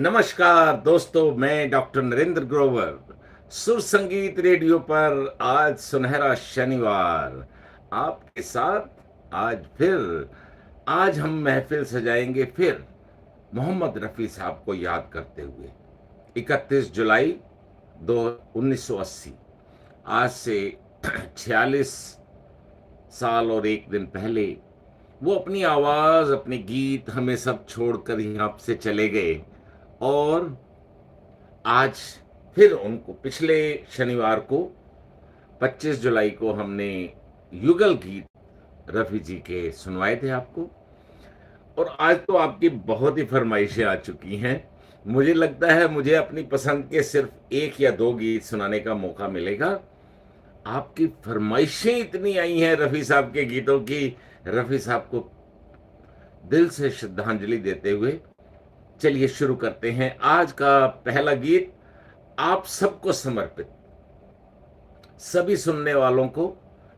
नमस्कार दोस्तों, मैं डॉक्टर नरेंद्र ग्रोवर। सुर संगीत रेडियो पर आज सुनहरा शनिवार आपके साथ। आज हम महफिल सजाएंगे फिर मोहम्मद रफ़ी साहब को याद करते हुए। 31 जुलाई 1980, आज से 46 साल और एक दिन पहले वो अपनी आवाज़, अपने गीत हमें सब छोड़कर यहाँ से चले गए। और आज फिर उनको पिछले शनिवार को 25 जुलाई को हमने युगल गीत रफ़ी जी के सुनवाए थे आपको। और आज तो आपकी बहुत ही फरमाइशें आ चुकी हैं। मुझे लगता है मुझे अपनी पसंद के सिर्फ एक या दो गीत सुनाने का मौका मिलेगा। आपकी फरमाइशें इतनी आई हैं रफ़ी साहब के गीतों की। रफ़ी साहब को दिल से श्रद्धांजलि देते हुए चलिए शुरू करते हैं। आज का पहला गीत आप सबको समर्पित, सभी सुनने वालों को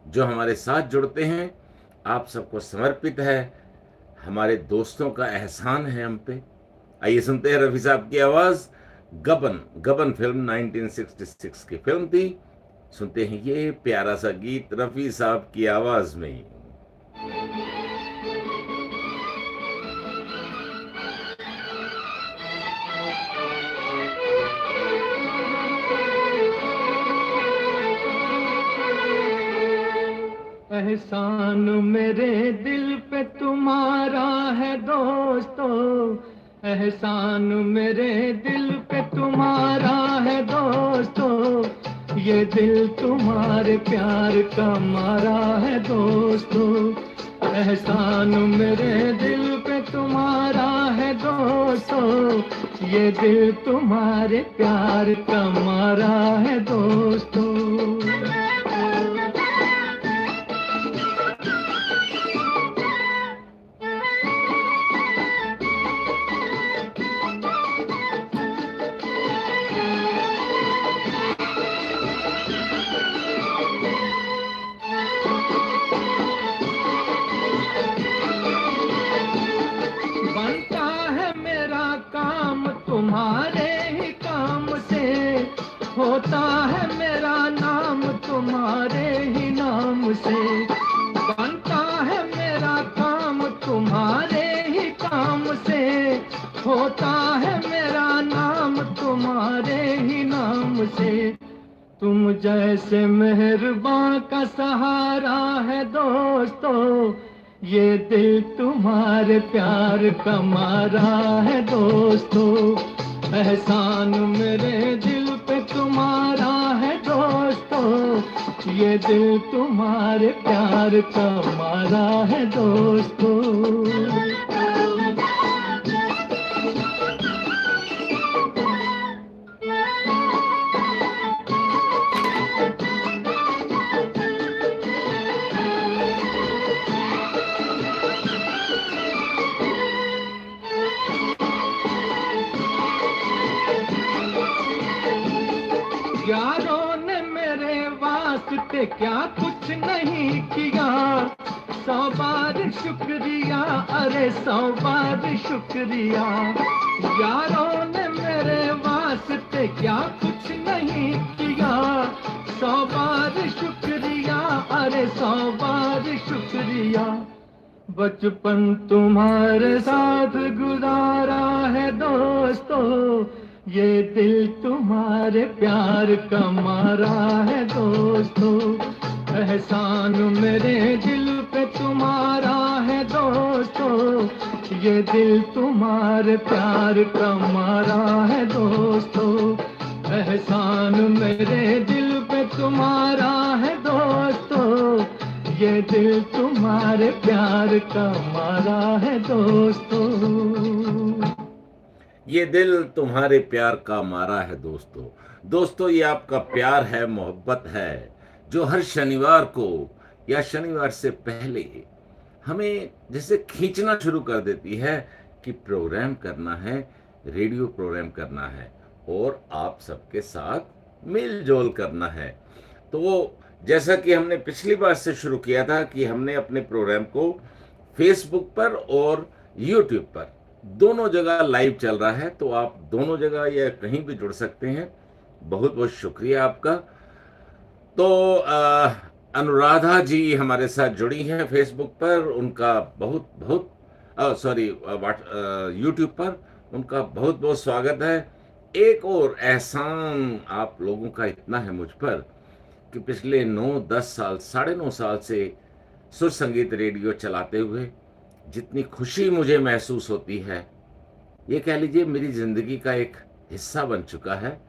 जो हमारे साथ जुड़ते हैं, आप सबको समर्पित है। हमारे दोस्तों का एहसान है हम पे। आइए सुनते हैं रफ़ी साहब की आवाज़। गबन गबन फिल्म 1966 की फिल्म थी। सुनते हैं ये प्यारा सा गीत रफ़ी साहब की आवाज़ में। एहसान मेरे दिल पे तुम्हारा है दोस्तों, एहसान मेरे दिल पे तुम्हारा है दोस्तों, ये दिल तुम्हारे प्यार का मारा है दोस्तों। एहसान मेरे दिल पे तुम्हारा है दोस्तों, ये दिल तुम्हारे प्यार का मारा है दोस्तों। बनता है मेरा काम तुम्हारे ही काम से, होता है मेरा नाम तुम्हारे ही नाम से। बनता है मेरा काम तुम्हारे ही काम से, होता है मेरा नाम तुम्हारे ही नाम से। तुम जैसे मेहरबान का सहारा है दोस्तों, ये दिल तुम्हारे प्यार का मारा है दोस्तों। एहसान मेरे दिल पे तुम्हारा है दोस्तों, ये दिल तुम्हारे प्यार का मारा है दोस्तों। यारों ने मेरे वास्ते क्या कुछ नहीं किया, 100 बार शुक्रिया, अरे 100 बार शुक्रिया। यारों ने मेरे वास्ते क्या कुछ नहीं किया, 100 बार शुक्रिया, अरे 100 बार शुक्रिया। बचपन तुम्हारे साथ गुजारा है दोस्तों, ये दिल तुम्हारे प्यार का मारा है दोस्तों। एहसान मेरे दिल पे तुम्हारा है दोस्तों, ये दिल तुम्हारे प्यार का मारा है दोस्तों। एहसान मेरे दिल पे तुम्हारा है दोस्तों, ये दिल तुम्हारे प्यार का मारा है दोस्तों। ये दिल तुम्हारे प्यार का मारा है दोस्तों। दोस्तों, ये आपका प्यार है, मोहब्बत है, जो हर शनिवार को या शनिवार से पहले हमें जैसे खींचना शुरू कर देती है कि प्रोग्राम करना है, रेडियो प्रोग्राम करना है और आप सबके साथ मेल-जोल करना है। तो जैसा कि हमने पिछली बार से शुरू किया था कि हमने अपने प्रोग्राम को फेसबुक पर और यूट्यूब पर दोनों जगह लाइव चल रहा है, तो आप दोनों जगह या कहीं भी जुड़ सकते हैं। बहुत बहुत शुक्रिया आपका। तो अनुराधा जी हमारे साथ जुड़ी हैं फेसबुक पर, उनका बहुत बहुत सॉरी यूट्यूब पर, उनका बहुत बहुत स्वागत है। एक और एहसान आप लोगों का इतना है मुझ पर कि पिछले 9-10 साल, 9.5 साल से सुर संगीत रेडियो चलाते हुए जितनी खुशी मुझे महसूस होती है, ये कह लीजिए मेरी जिंदगी का एक हिस्सा बन चुका है।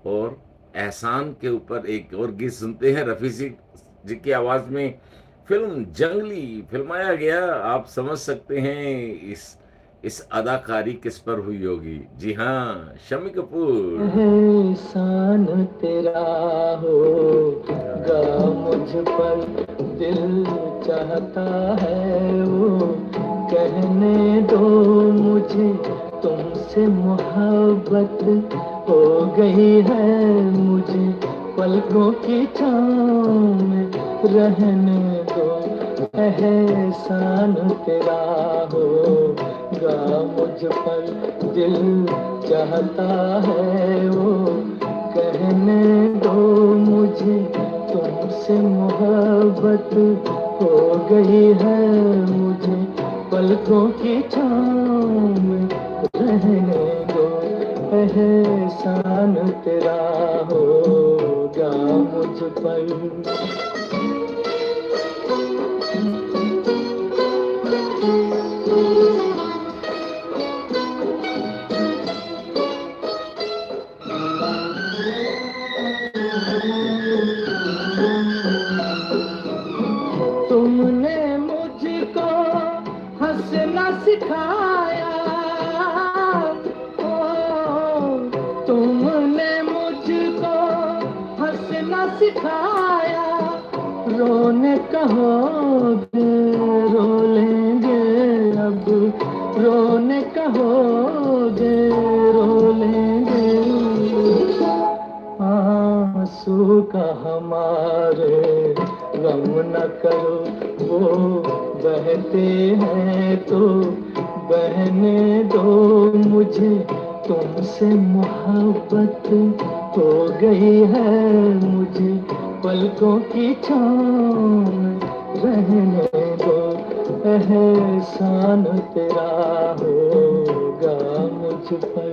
और एहसान के ऊपर एक और गीत सुनते हैं, रफ़ी जी की आवाज में। फिल्म जंगली फिल्माया गया, आप समझ सकते हैं इस अदाकारी किस पर हुई होगी। जी हाँ, शम्मी कपूर। एहसान तेरा होगा मुझ पर, दिल चाहता है वो कहने दो मुझे, तुमसे मोहब्बत हो गई है मुझे, पलकों की छाँव में रहने दो। एहसान तेरा होगा मुझ पर, दिल चाहता है वो कहने दो मुझे, तुमसे मोहब्बत हो गई है मुझे, पलकों की छाँव में रहने दो। एहसान तेरा होगा मुझ पर। तुमने मुझको हंसना सिखाया, ओ तुमने मुझको हंसना सिखाया, रोने कहोगे रो लेंगे अब, रोने कहोगे रो लेंगे, आंसू का हमारे गम न करो, वो बहते हैं तो बहने दो मुझे, तुमसे मोहब्बत हो गई है मुझे, पलकों की छाँव में रहने दो। एहसान तेरा होगा मुझ पर।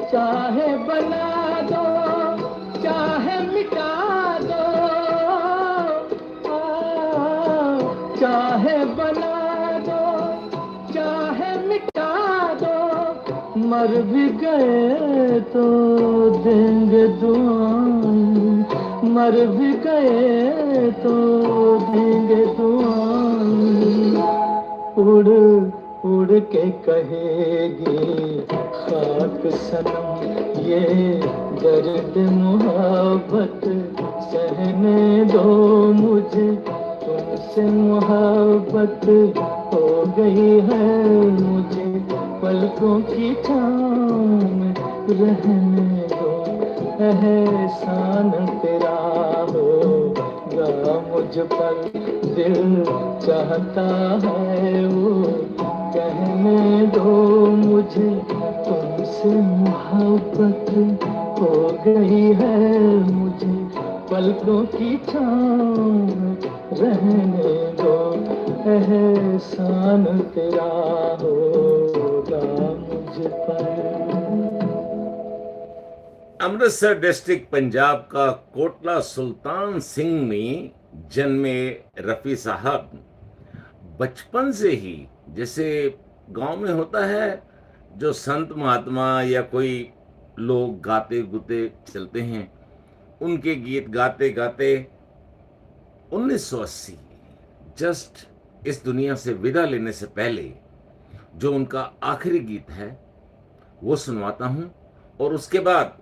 चाहे बना दो चाहे मिटा दो, चाहे बना दो चाहे मिटा दो, मर भी गए तो देंगे दुआएं, मर भी गए तो देंगे दुआएं, उड़ उड़ के कहेगी खाक सनम ये दर्द मोहब्बत, सहने दो मुझे, तुमसे मोहब्बत हो गई है मुझे, पलकों की छाँव में रहने दो। एहसान तेरा होगा मुझ पर, दिल चाहता है वो कहने दो मुझे, तुमसे मोहब्बत हो गई है मुझे, पलकों की छाँव में रहने दो। एहसान तेरा होगा मुझ पर। अमृतसर डिस्ट्रिक्ट पंजाब का कोटला सुल्तान सिंह में जन्मे रफ़ी साहब बचपन से ही, जैसे गांव में होता है जो संत महात्मा या कोई लोग गाते गुते चलते हैं, उनके गीत गाते गाते 1980 जस्ट इस दुनिया से विदा लेने से पहले जो उनका आखिरी गीत है वो सुनवाता हूं। और उसके बाद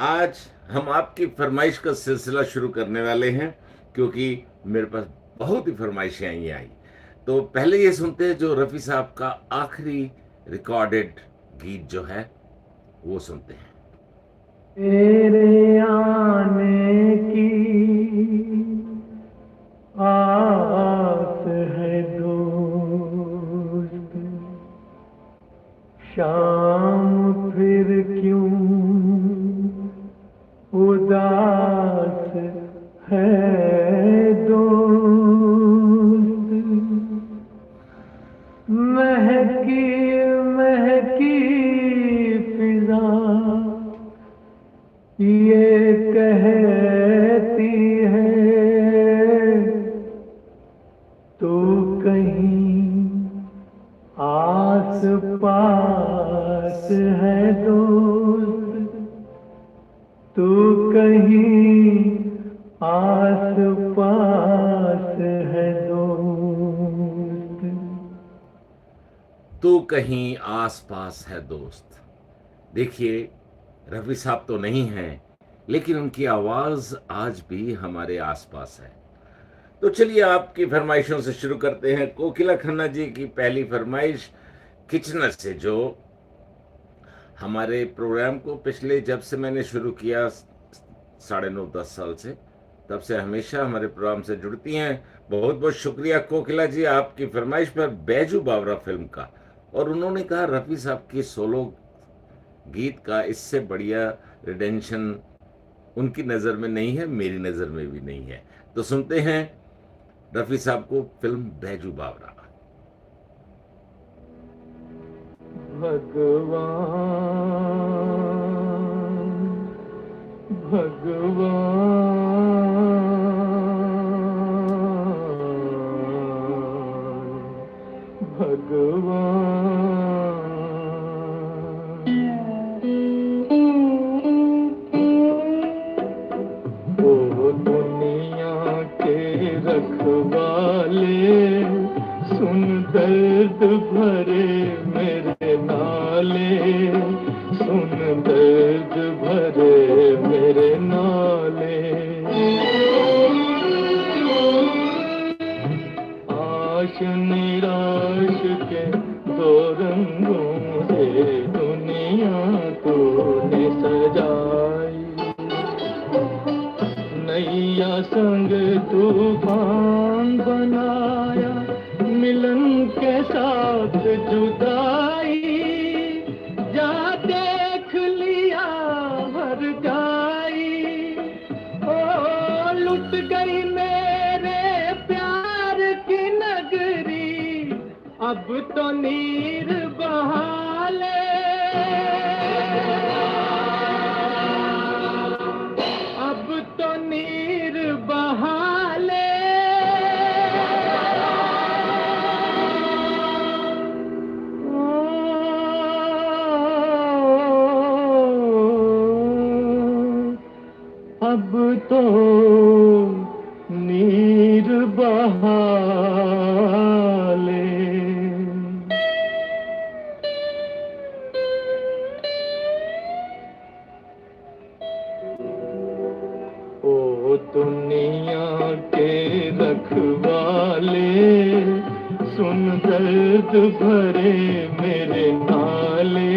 आज हम आपकी फरमाइश का सिलसिला शुरू करने वाले हैं, क्योंकि मेरे पास बहुत ही फरमाइशें आई। तो पहले ये सुनते हैं जो रफ़ी साहब का आखिरी रिकॉर्डेड गीत जो है वो सुनते हैं। तेरे आने की आस है दोस्त, शाम फिर क्यों उदास है दोस्त। महकी महकी फिजा ये कहती है तू कहीं आस पास है दोस्त, तू कहीं आस पास है दोस्त। तू कहीं आस पास है दोस्त। देखिए, रफी साहब तो नहीं हैं, लेकिन उनकी आवाज आज भी हमारे आसपास है। तो चलिए आपकी फरमाइशों से शुरू करते हैं। कोकिला खन्ना जी की पहली फरमाइश किचनर से, जो हमारे प्रोग्राम को पिछले जब से मैंने शुरू किया 9.5-10 साल से, तब से हमेशा हमारे प्रोग्राम से जुड़ती हैं। बहुत बहुत शुक्रिया कोकिला जी आपकी फरमाइश पर बैजू बावरा फिल्म का। और उन्होंने कहा रफ़ी साहब की सोलो गीत का इससे बढ़िया रिडेंशन उनकी नज़र में नहीं है, मेरी नज़र में भी नहीं है। तो सुनते हैं रफ़ी साहब को फिल्म बैजू बावरा। भगवान भगवान भगवान, ओ दुनिया के रखवाले, सुन दर्द भरे मेरे नाले, सुन दर्द भरे मेरे नाले। आश निराश के दो रंगों से दुनिया तूने सजाई, नैया संग तूफान बनाया, मिलन के साथ जुदाई, जा देख लिया हर जाई। ओ लुट गई मेरे प्यार की नगरी, अब तो नीर बहाले, अब तो नीर बहाले। अब तो नीर बहाले। ओ दुनिया के रखवाले, सुन दर्द भरे मेरे नाले,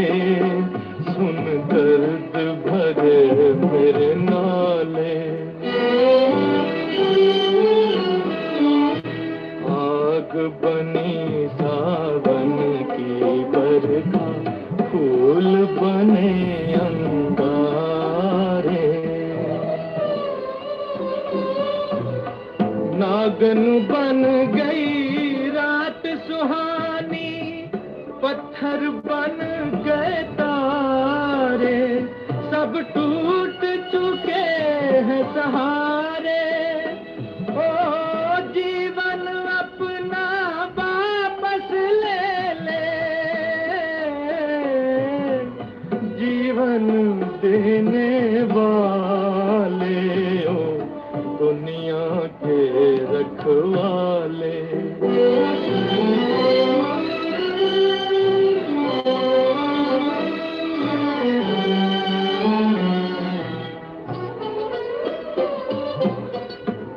सुन दर्द भरे मेरे नाले। आग बनी सावन की बरखा, फूल बने अंगारे, नागन बन गई रात सुहानी, पत्थर बन गए तारे, सब टूट चुके हैं सहारे। ओ जीवन अपना वापस ले ले, जीवन देने वाले, ओ दुनिया के रखवाले।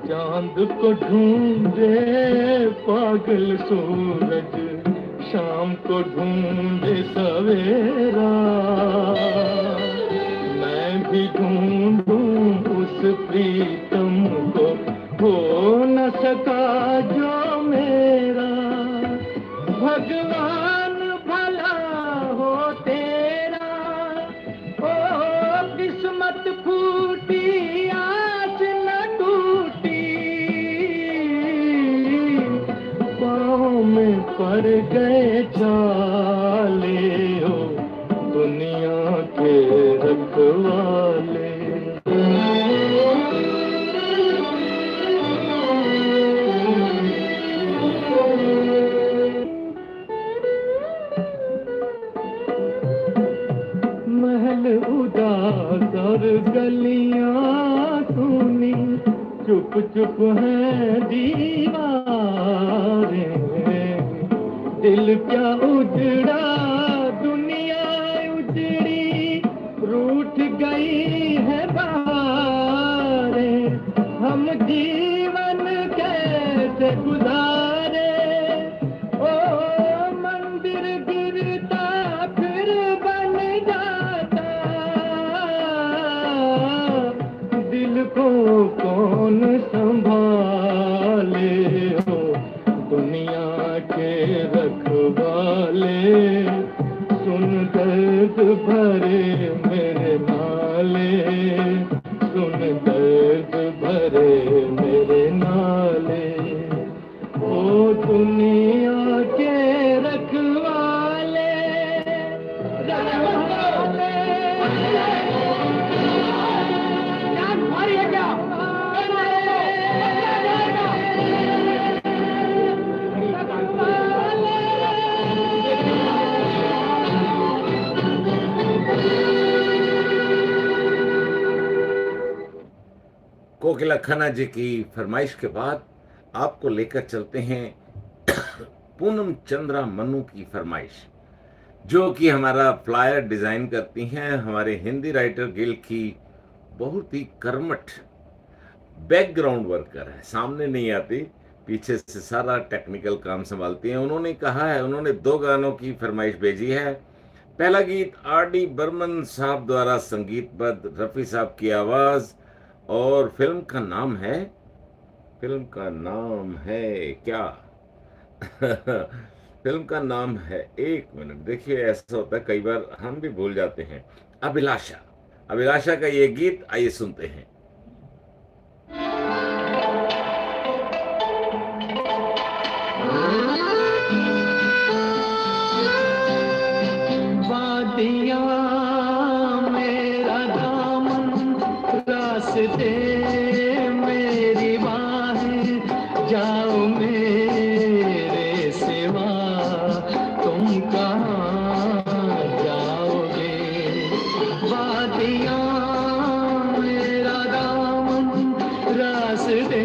चांद को ढूंढे पागल सूरज, शाम को ढूंढे सवेरा, मैं भी ढूंढूं उस प्रीतम को, हो न सका जो मेरा। भगवान भला हो तेरा, ओ किस्मत फूटी आस न टूटी, पाँव में पड़ गए छाले, हो दुनिया के रखवाले। महल उदास और गलियां सुनी, चुप चुप है दीवारें, दिल क्या उजड़ा दुनिया उजड़ी, रूठ गई है बहारें। हम जीवन कैसे गुजारे, ओ मंदिर गिरता फिर बन जाता, दिल को कौन संभाले, हो दुनिया के रखवाले। सुन दर्द भरे मेरे नाले, सुन दर्द भरे मेरे नाले, ओ दुनिया के रखवाले, रखवाले। कोकिला खन्ना जी की फरमाइश के बाद आपको लेकर चलते हैं पूनम चंद्रा मन्नू की फरमाइश, जो कि हमारा फ्लायर डिजाइन करती हैं, हमारे हिंदी राइटर गिल्ड की बहुत ही कर्मठ बैकग्राउंड वर्कर है, सामने नहीं आती, पीछे से सारा टेक्निकल काम संभालती हैं। उन्होंने कहा है, उन्होंने 2 गानों की फरमाइश भेजी है। पहला गीत R.D. बर्मन साहब द्वारा संगीतबद्ध, रफी साहब की आवाज, और फिल्म का नाम है क्या फिल्म का नाम है, 1 मिनट, देखिए ऐसा होता है कई बार हम भी भूल जाते हैं। अभिलाषा का ये गीत आइए सुनते हैं। मेरा दामन रास्ते मेरी बाहें, जाओ मेरे सिवा तुम कहाँ जाओगे। वादियाँ मेरा दामन रास्ते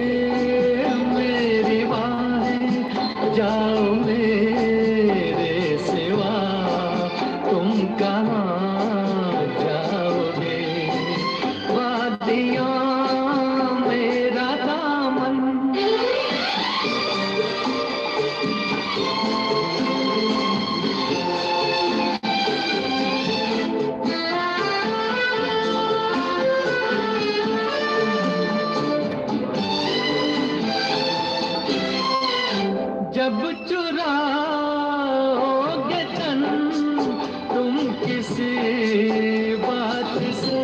मेरी बाहें, जाओ मेरे सिवा तुम कहाँ जाओगे। वादियाँ मेरा दामन, जब चुराओगे तन तुम किसी बात से,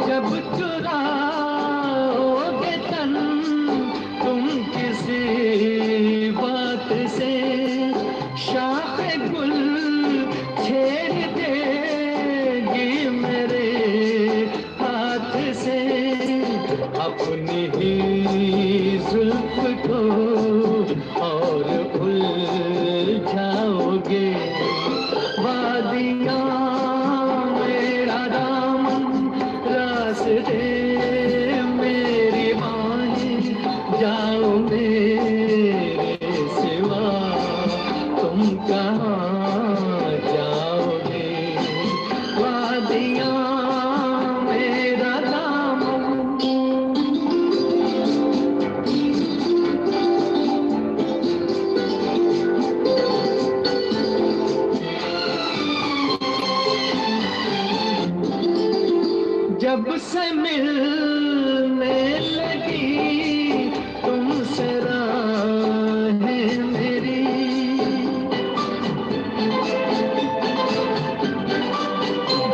जब चुराओगे तन तुम किसी बात से, शाख गुल छेड़ देगी मेरे हाथ से। अपनी ही जुल्फ को और उलझाओगे। वादियाँ मेरा दामन रास्ते मेरी बाहें, जाओ मेरे सिवा तुम कहाँ जाओगे। वादियाँ मेरा दामन, जब से मिलने लगी तुमसे राहें मेरी,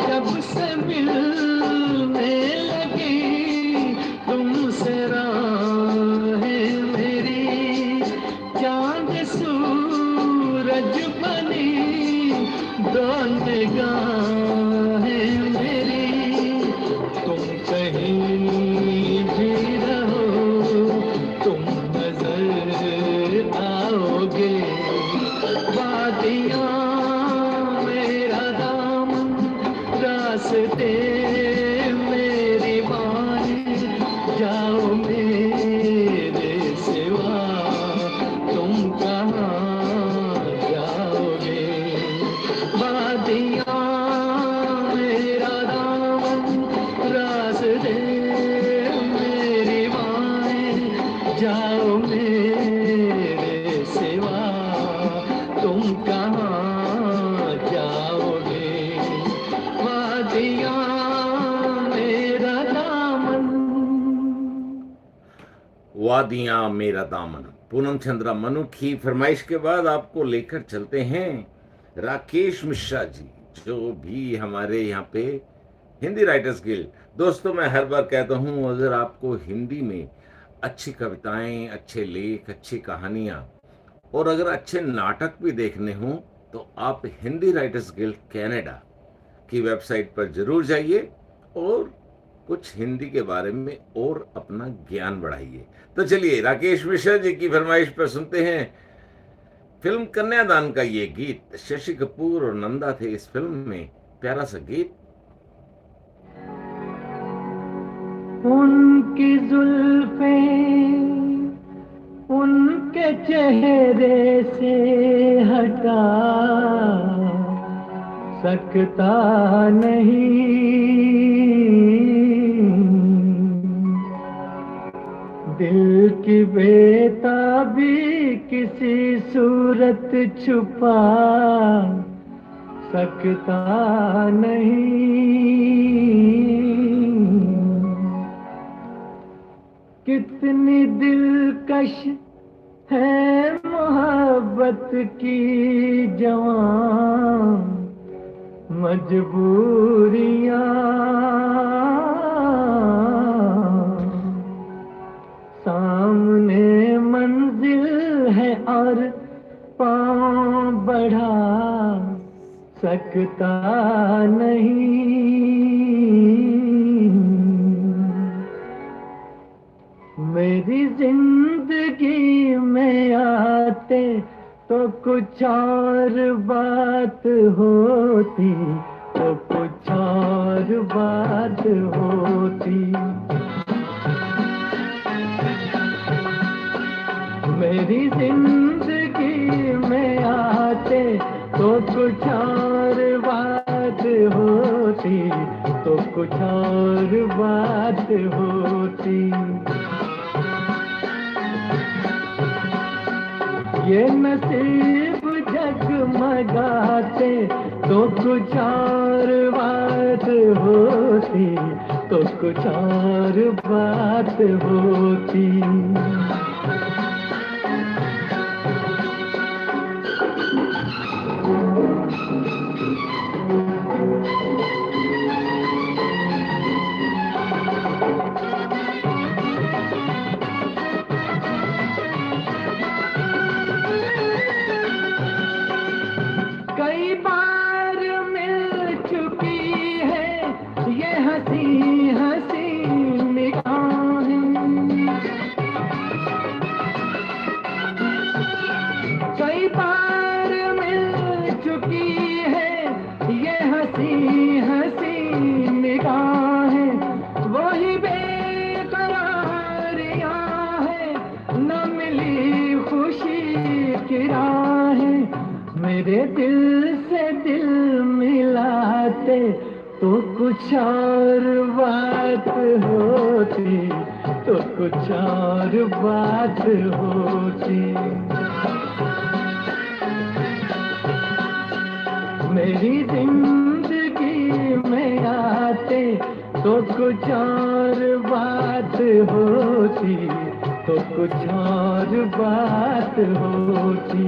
जब से मिलने लगी तुमसे राहें मेरी, चांद सूरज बनी दो निगाहें मेरी। तुम कहीं भी रहो तुम नजर आओगे, वादियाँ मेरा दामन रास्ते मेरी बाहें, जाओ मेरे सिवा तुम कहाँ जाओगे। वादियाँ मेरा दामन रास्ते मेरी बाहें, जाओ मेरे सिवा तुम कहाँ जाओगे। वादियाँ मेरा दामन। वादियां मेरा दामन, पूनम चंद्रा मनु की फरमाइश के बाद आपको लेकर चलते हैं राकेश मिश्रा जी, जो भी हमारे यहाँ पे हिंदी राइटर्स गिल्ड। दोस्तों, मैं हर बार कहता हूँ, अगर आपको हिंदी में अच्छी कविताएं, अच्छे लेख, अच्छी कहानियां और अगर अच्छे नाटक भी देखने हों तो आप हिंदी राइटर्स गिल्ड कनाडा की वेबसाइट पर जरूर जाइए और कुछ हिंदी के बारे में और अपना ज्ञान बढ़ाइए। तो चलिए राकेश मिश्रा जी की फरमाइश पर सुनते हैं फिल्म कन्यादान का ये गीत। शशि कपूर और नंदा थे इस फिल्म में, प्यारा सा गीत। उनकी जुल्फें उनके चेहरे से हटा सकता नहीं, दिल की बेताबी किसी सूरत छुपा सकता नहीं। कितनी दिलकश है मोहब्बत की जवां मजबूरियां, सामने मंजिल है और पांव बढ़ा सकता नहीं। मेरी जिंदगी में आते तो कुछ और बात होती, तो कुछ और बात होती। मेरी जिंदगी में आते तो कुछ और बात होती, तो कुछ और बात होती। ये नसीब जगमगाते तो कुछ और बात होती, तो कुछ और बात होती। कई बार मिल चुकी है ये हंसी हंसी निगाहें, कई बार मिल चुकी है ये हंसी हंसी निगाहें। वही बेकरारियां है, न मिली खुशी की राहें। मेरे दिल से दिल मिलाते तो कुछ और बात होती, तो कुछ और बात होती। मेरी जिंदगी में आते तो कुछ और बात होती, तो कुछ और बात होती।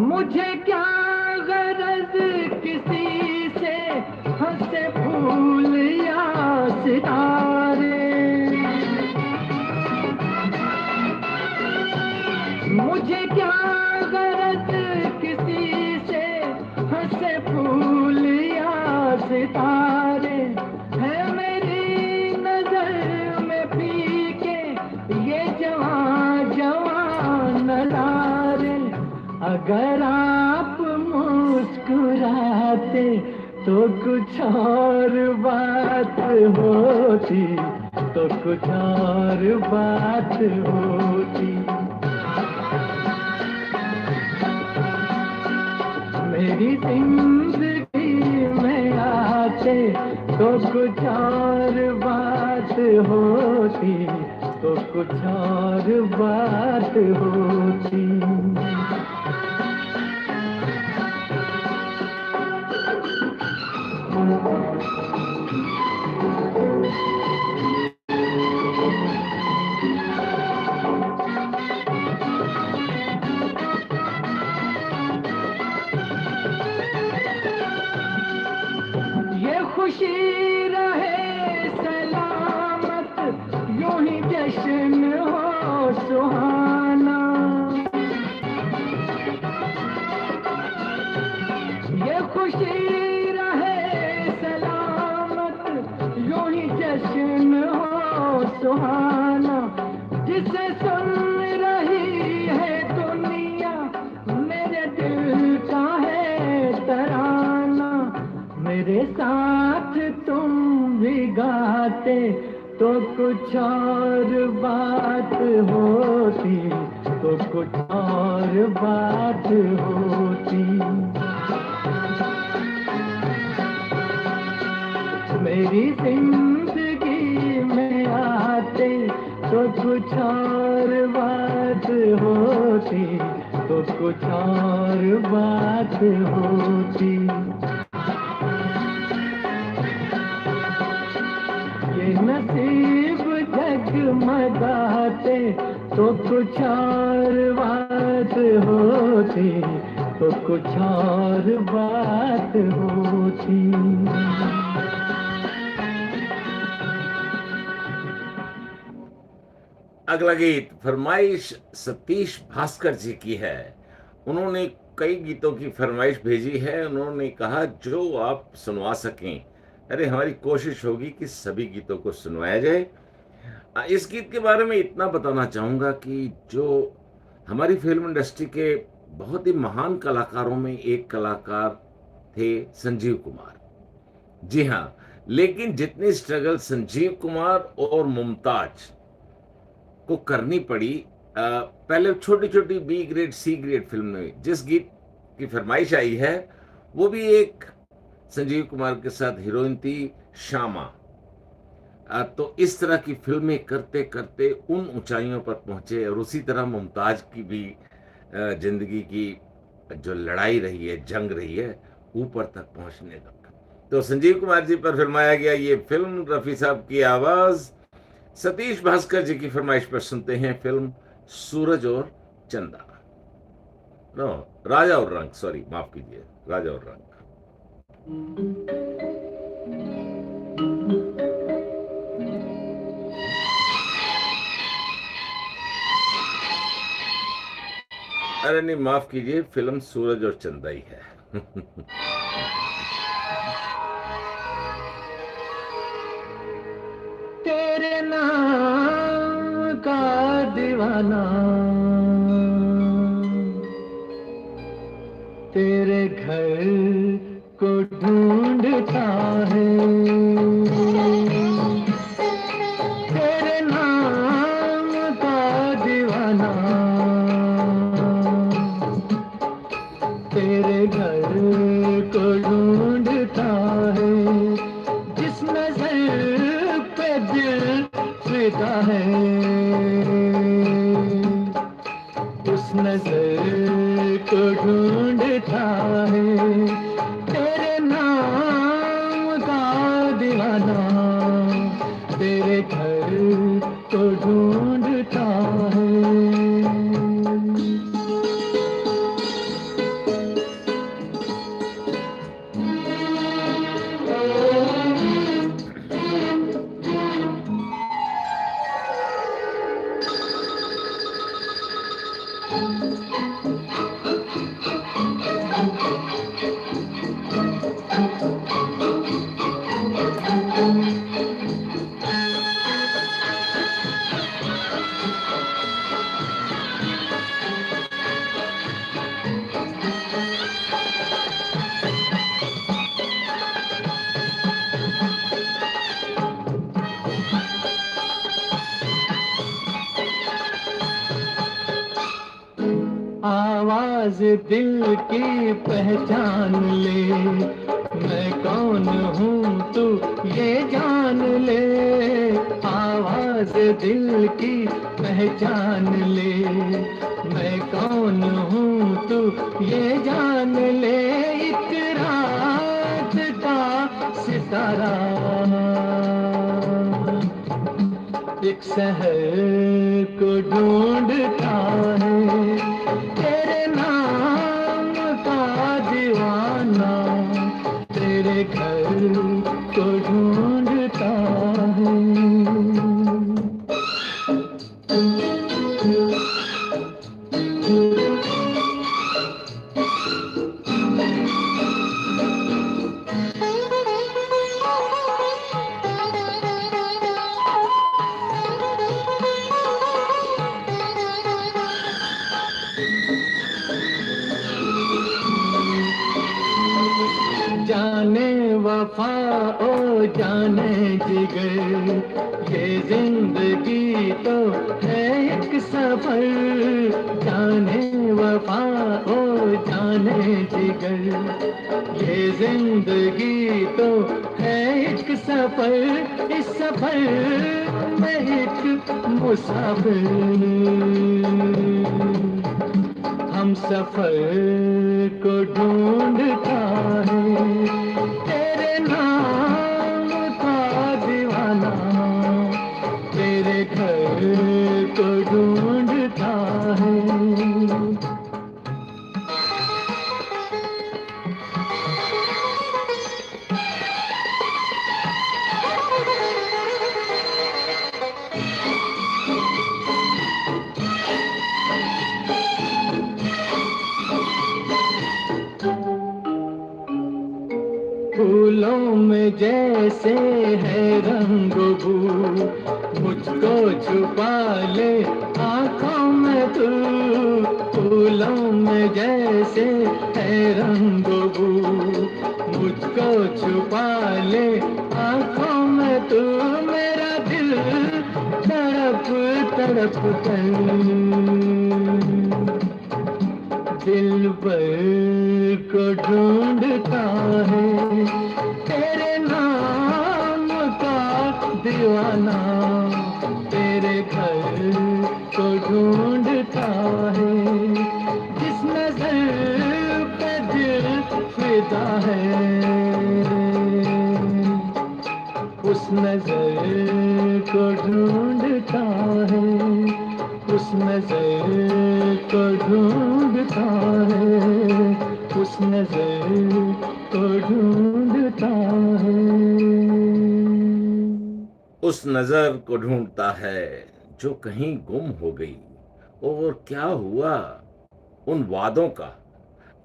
मुझे क्या गरज किसी से हंसे फूल या सितारे, मुझे क्या गरज किसी से हंसे फूल या सितारे। है मेरी नजर में फीके ये जवां जवां नज़ारे। अगर आप मुस्कुराते तो कुछ और बात होती, तो कुछ और बात होती। मेरी जिंदगी में आते तो कुछ और बात होती, तो कुछ और बात होती। ये खुशी रहे सलामत, यूं ही जश्न हो सुहाना। ये खुशी रहे सलामत, यूं ही जश्न हो सुहाना। जिसे सुन रही है दुनिया, मेरे दिल का है तराना। मेरे साथ तुम भी गाते तो कुछ और बात होती, तो कुछ और बात होती। मेरी जिंदगी में आते तो कुछ और बात होती, तो कुछ और बात होती। ये नसीब जगमगाते तो कुछ और बात होती, तो कुछ और बात होती। अगला गीत फरमाइश सतीश भास्कर जी की है। उन्होंने कई गीतों की फरमाइश भेजी है। उन्होंने कहा जो आप सुनवा सकें। अरे हमारी कोशिश होगी कि सभी गीतों को सुनवाया जाए। इस गीत के बारे में इतना बताना चाहूँगा कि जो हमारी फिल्म इंडस्ट्री के बहुत ही महान कलाकारों में एक कलाकार थे संजीव कुमार। जी हाँ, लेकिन जितनी स्ट्रगल संजीव कुमार और मुमताज को करनी पड़ी पहले छोटी छोटी B grade C grade film में, जिस गीत की फरमाइश आई है वो भी एक संजीव कुमार के साथ हीरोइन थी श्यामा। तो इस तरह की फिल्में करते करते उन ऊंचाइयों पर पहुंचे। और उसी तरह मुमताज की भी जिंदगी की जो लड़ाई रही है, जंग रही है ऊपर तक पहुंचने तक। तो संजीव कुमार जी पर फिल्माया गया ये फिल्म, रफी साहब की आवाज, सतीश भास्कर जी की फरमाइश पर सुनते हैं फिल्म सूरज और चंदा। नो, राजा और रंग, सॉरी माफ कीजिए, राजा और रंग। अरे नहीं, माफ कीजिए, फिल्म सूरज और चंदा ही है। तेरे नाम का दीवाना, तेरे घर को ढूंढता है। तेरे नाम का दीवाना, तेरे घर को ढूंढता है। जिस नजर पे दिल फिदा है, उस नजर को ढूंढता है। तेरे नाम का दीवाना तेरे घर को ढूंढता है। आवाज दिल की पहचान ले, मैं कौन हूँ तू ये जान ले। आवाज दिल की पहचान ले, मैं कौन हूँ तू ये जान ले। एक रात का सितारा एक शहर को ढूंढता है। तेरे नाम का दीवाना तेरे घर को ढूंढता है। जाने वफा ओ जाने जिगर, ये जिंदगी तो है एक सफर। जाने वफा ओ जाने जिगर, ये जिंदगी तो है एक सफर। इस सफर में एक मुसाफिर हम सफर को ढूंढता है। तेरे नाम का दीवाना तेरे घर को ढूंढता है। फूलों में जैसे है रंग बू, मुझको छुपा ले आँखों में तू। फूलों में जैसे है रंग बू, मुझको छुपा ले आँखों में तू। मेरा दिल तड़प तड़प कर दिल पर को ढूंढता है। तेरे नाम का दीवाना तेरे घर को ढूंढता है। जिस नजर पे दिल फिदा है, उस नजर को ढूंढता है। उस नजर को ढूंढता है, उस नजर को ढूंढता है। उस नजर को ढूंढता है जो कहीं गुम हो गई। और क्या हुआ उन वादों का?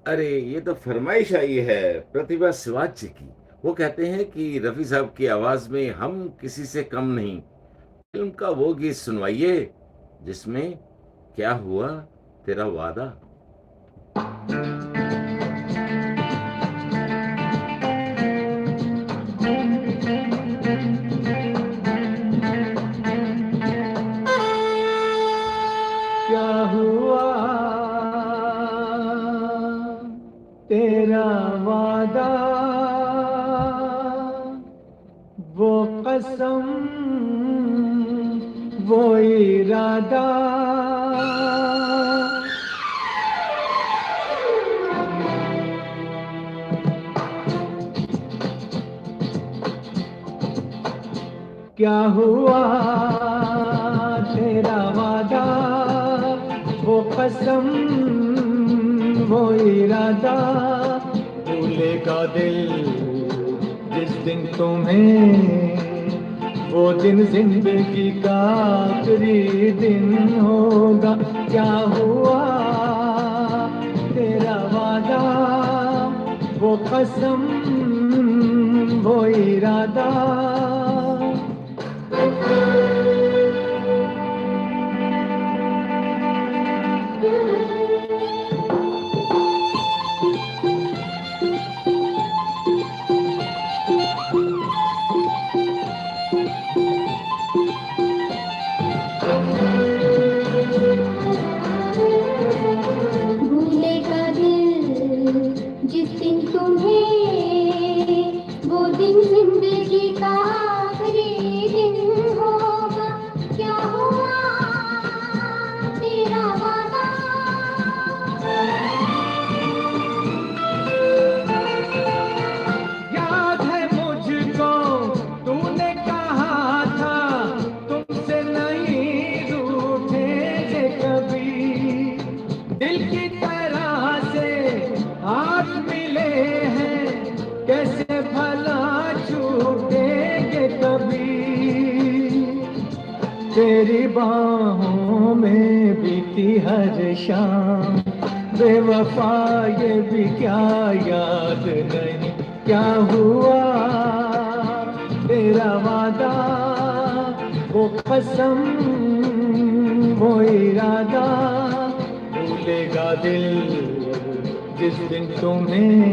अरे ये तो फरमाइश आई है प्रतिभा सिवाच जी की। वो कहते हैं कि रफी साहब की आवाज में हम किसी से कम नहीं। उनका वो गीत सुनवाइए जिसमें क्या हुआ तेरा वादा। क्या हुआ तेरा वादा, वो कसम, वो इरादा, क्या हुआ तेरा वादा, वो कसम, वो इरादा, भूलेगा दिल जिस दिन तुम्हें, वो दिन जिंदगी का आखिरी दिन होगा। क्या हुआ तेरा वादा, वो कसम, वो इरादा। भूलेगा दिल जिस दिन तुम्हें, वो दिन जिंदगी का आखिरी दिन होगा। क्या हुआ तेरा वादा, याद है मुझको तूने कहा था, तुमसे नहीं रूठेंगे कभी। दिल की तरह से हाथ मिले हैं, कैसे भला छूटेंगे कभी। तेरी बाहों में बीती हर शाम, बेवफा ये भी क्या याद नहीं। क्या हुआ तेरा वादा, वो कसम, वो इरादा, भूलेगा दिल जिस दिन तुम्हें,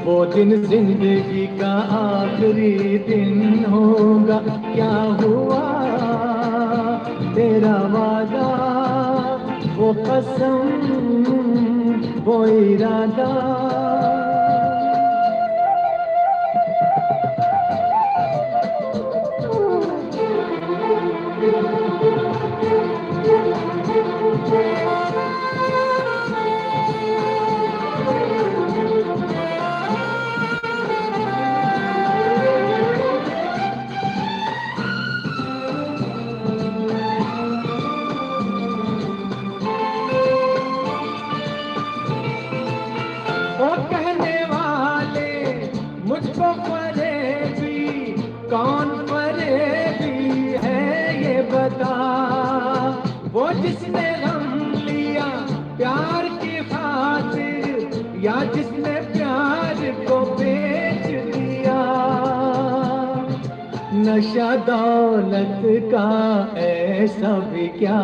वो दिन जिंदगी का आखिरी दिन होगा। क्या हुआ तेरा वादा, वो कसम, वो इरादा। ओ कहने वाले मुझको फरेबी, कौन फरेबी है ये बता। वो जिसने गम लिया प्यार की खातिर, या जिसने प्यार को बेच दिया। नशा दौलत का ऐसा भी क्या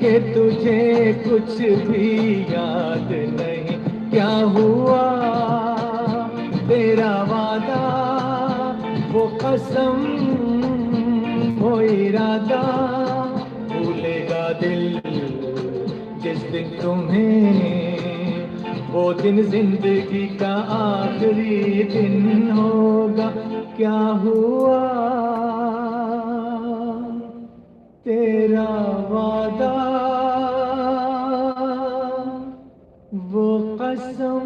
कि तुझे कुछ भी याद नहीं। क्या हुआ तेरा वादा, वो कसम, वो इरादा, भूलेगा दिल जिस दिन तुम्हें, वो दिन जिंदगी का आखिरी दिन होगा। क्या हुआ तेरा वादा, वो कसम।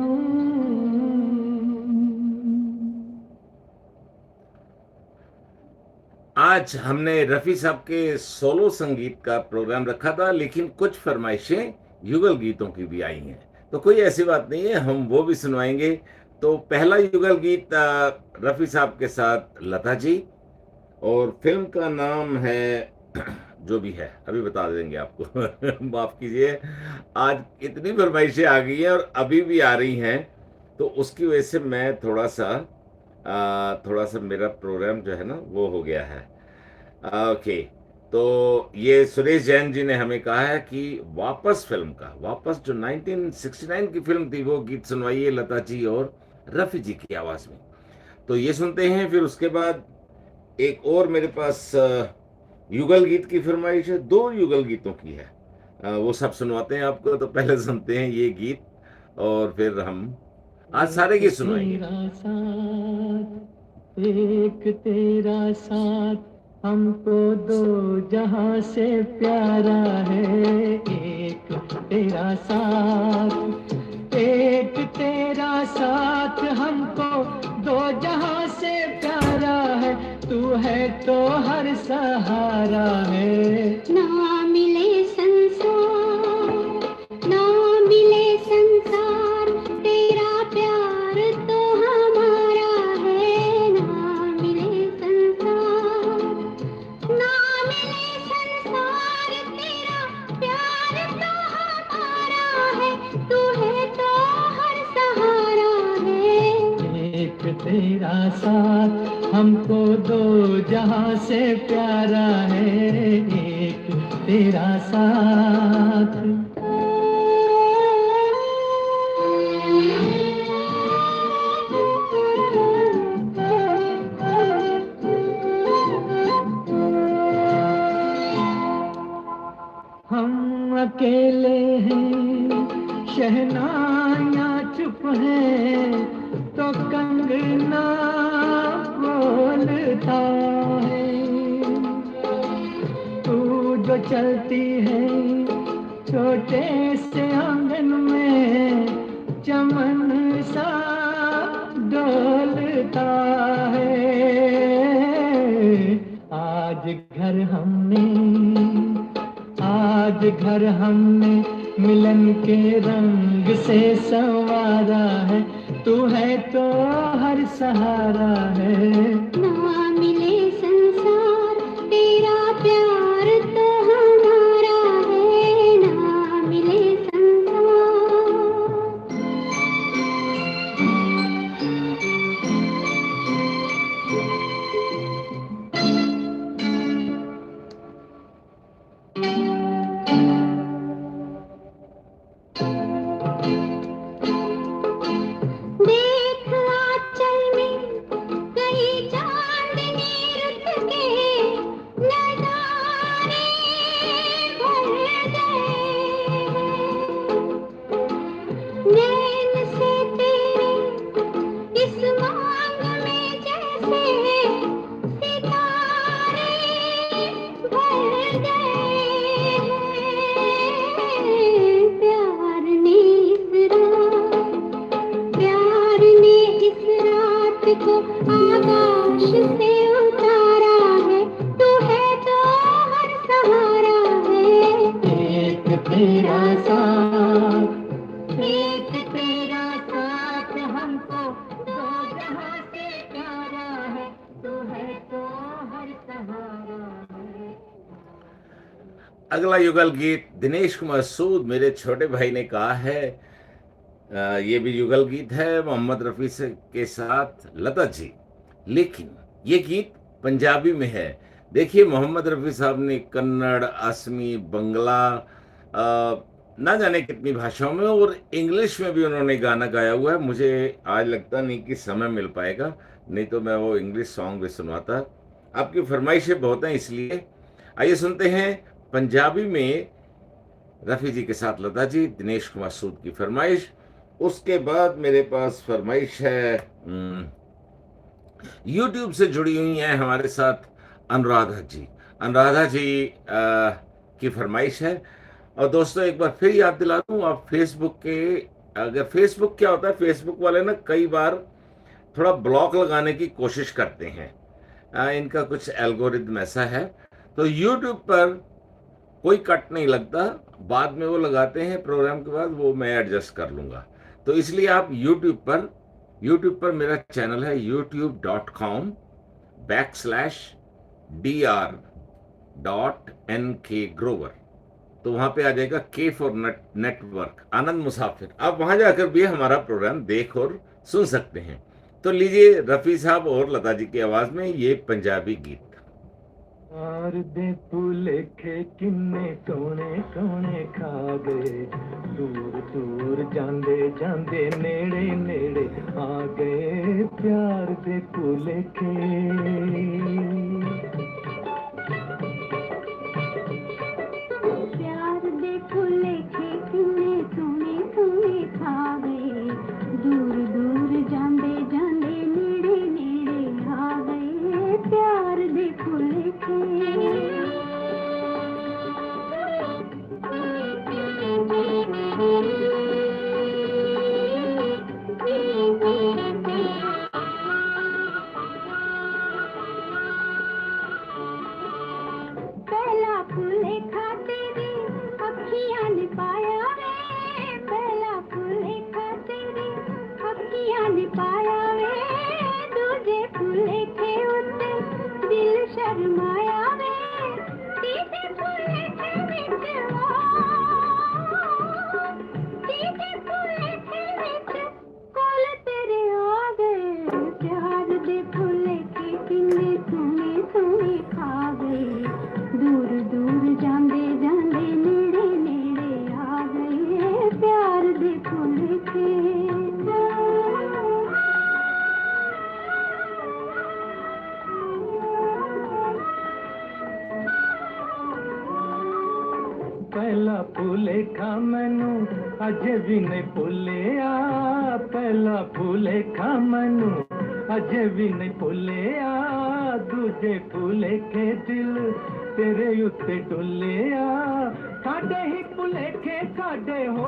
आज हमने रफी साहब के सोलो संगीत का प्रोग्राम रखा था, लेकिन कुछ फरमाइशें युगल गीतों की भी आई हैं, तो कोई ऐसी बात नहीं है, हम वो भी सुनवाएंगे। तो पहला युगल गीत रफी साहब के साथ लता जी, और फिल्म का नाम है जो भी है अभी बता देंगे आपको। माफ कीजिए, आज इतनी फरमाइशें आ गई हैं और अभी भी आ रही हैं, तो उसकी वजह से मैं थोड़ा सा मेरा प्रोग्राम जो है ना वो हो गया है। ओके, तो ये सुरेश जैन जी ने हमें कहा है कि वापस फिल्म का, वापस जो 1969 की फिल्म थी, वो गीत सुनवाइए लता जी और रफी जी की आवाज में। तो ये सुनते हैं, फिर उसके बाद एक और मेरे पास युगल गीत की फरमाइश है, दो युगल गीतों की है, वो सब सुनवाते हैं आपको। तो पहले सुनते हैं ये गीत, और फिर हम आज सारे गीत सुनाएंगे। तेरा साथ, एक तेरा साथ हमको दो जहां से प्यारा है। एक तेरा साथ, एक तेरा साथ हमको दो जहां से प्यारा है। तू है तो हर सहारा है। ना मिले संसार, ना मिले संसार, तेरा प्यार तो हमारा है। ना मिले संसार, ना मिले संसार, तेरा प्यार तो हमारा है। तू है तो हर सहारा है। एक तेरा साथ हमको दो जहां से प्यारा है। एक तेरा साथ। हम अकेले हैं, शहनाइयाँ चुप हैं, तो कंगना बोलता है। तू जो चलती है छोटे से आंगन में, चमन सा डोलता है। आज घर हमने मिलन के रंग से संवारा है। तू है तो हर सहारा है। ना मिले संसार, तेरा प्यार तो हमारा है। ना मिले संसार। देख आंचल में कई चांदनी रुत के, नजारे भर गए। नैन से तेरे इस मांग में जैसे सितारे भर गए। प्यार ने इस रात को आकाश से उतारा है। तू है तो हर सहारा है। एक तेरा साथ, एक तेरा साथ हमको दो जहां से प्यारा है। तू है तो हर सहारा है। अगला युगल गीत दिनेश कुमार सूद मेरे छोटे भाई ने कहा है। ये भी युगल गीत है मोहम्मद रफ़ी से के साथ लता जी, लेकिन ये गीत पंजाबी में है। देखिए मोहम्मद रफ़ी साहब ने कन्नड़, असमी, बंगला, ना जाने कितनी भाषाओं में और इंग्लिश में भी उन्होंने गाना गाया हुआ है। मुझे आज लगता नहीं कि समय मिल पाएगा, नहीं तो मैं वो इंग्लिश सॉन्ग भी सुनवाता। आपकी फरमाइशें बहुत हैं, इसलिए आइए सुनते हैं पंजाबी में रफ़ी जी के साथ लता जी, दिनेश कुमार सूद की फरमाइश। उसके बाद मेरे पास फरमाइश है यूट्यूब से जुड़ी हुई हैं हमारे साथ अनुराधा जी। अनुराधा जी की फरमाइश है। और दोस्तों एक बार फिर याद दिला दूं, आप फेसबुक के, अगर फेसबुक क्या होता है, फेसबुक वाले ना कई बार थोड़ा ब्लॉक लगाने की कोशिश करते हैं। इनका कुछ एल्गोरिदम ऐसा है। तो यूट्यूब पर कोई कट नहीं लगता, बाद में वो लगाते हैं प्रोग्राम के बाद, वो मैं एडजस्ट कर लूँगा। तो इसलिए आप यूट्यूब पर मेरा चैनल है youtube.com/dr.nk ग्रोवर। तो वहाँ पे आ जाएगा के फॉर नेटवर्क, आनंद मुसाफिर। आप वहाँ जाकर भी हमारा प्रोग्राम देख और सुन सकते हैं। तो लीजिए रफ़ी साहब और लता जी की आवाज़ में ये पंजाबी गीत। और दे भुलेखे किन्ने टोने टोने खा गए, दूर दूर जांदे जांदे नेड़े नेड़े आ गए, प्यार दे भुलेखे। प्यार दे भुलेखे किन्ने टोने टोने खा गए, फूले खा मैनू अजे भी नहीं भुलिया पहला फूले खा मैनू अजे भी नहीं भुलिया दूजे फूले के दिल तेरे उत्ते डुलिया साडे ही भुलेखे साडे हो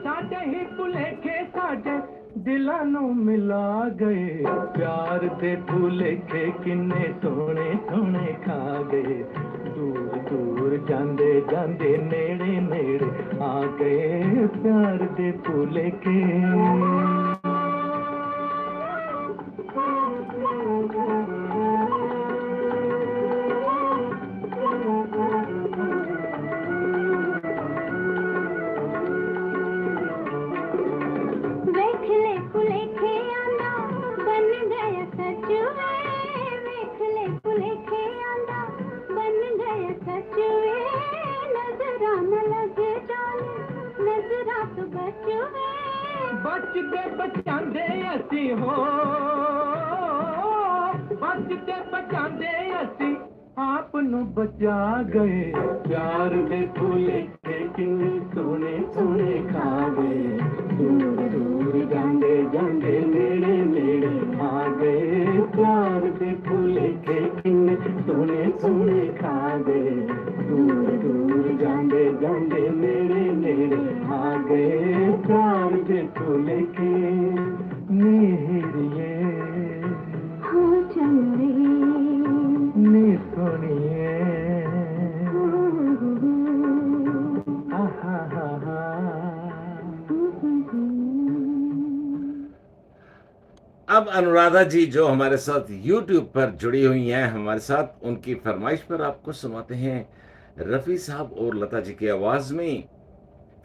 साडे ही भुलेखे साडे दिलां नूं मिला गए प्यार दे भुलेखे किन्ने सोहणे सोहणे खा गए दूर दूर जांदे जांदे नेड़े नेड़े आ गए प्यार दे भुलेखे बचते बचांदे असी हो बचते बचांदे असी आप नू बचा गए प्यार दे भुलेखे किन्ने सोने सोने खा गए दूर दूर जांदे जांदे नेड़े नेड़े आ गए प्यार दे भुलेखे किन्ने सोने सोने खा गए दूर दूर जांदे जांदे नेड़े नेड़े आ गए प्यार दे भुलेखे नीहिरिए हो चंदे नी सुनिए आहा हा हा अब अनुराधा जी जो हमारे साथ YouTube पर जुड़ी हुई हैं हमारे साथ उनकी फरमाइश पर आपको सुनाते हैं रफ़ी साहब और लता जी की आवाज में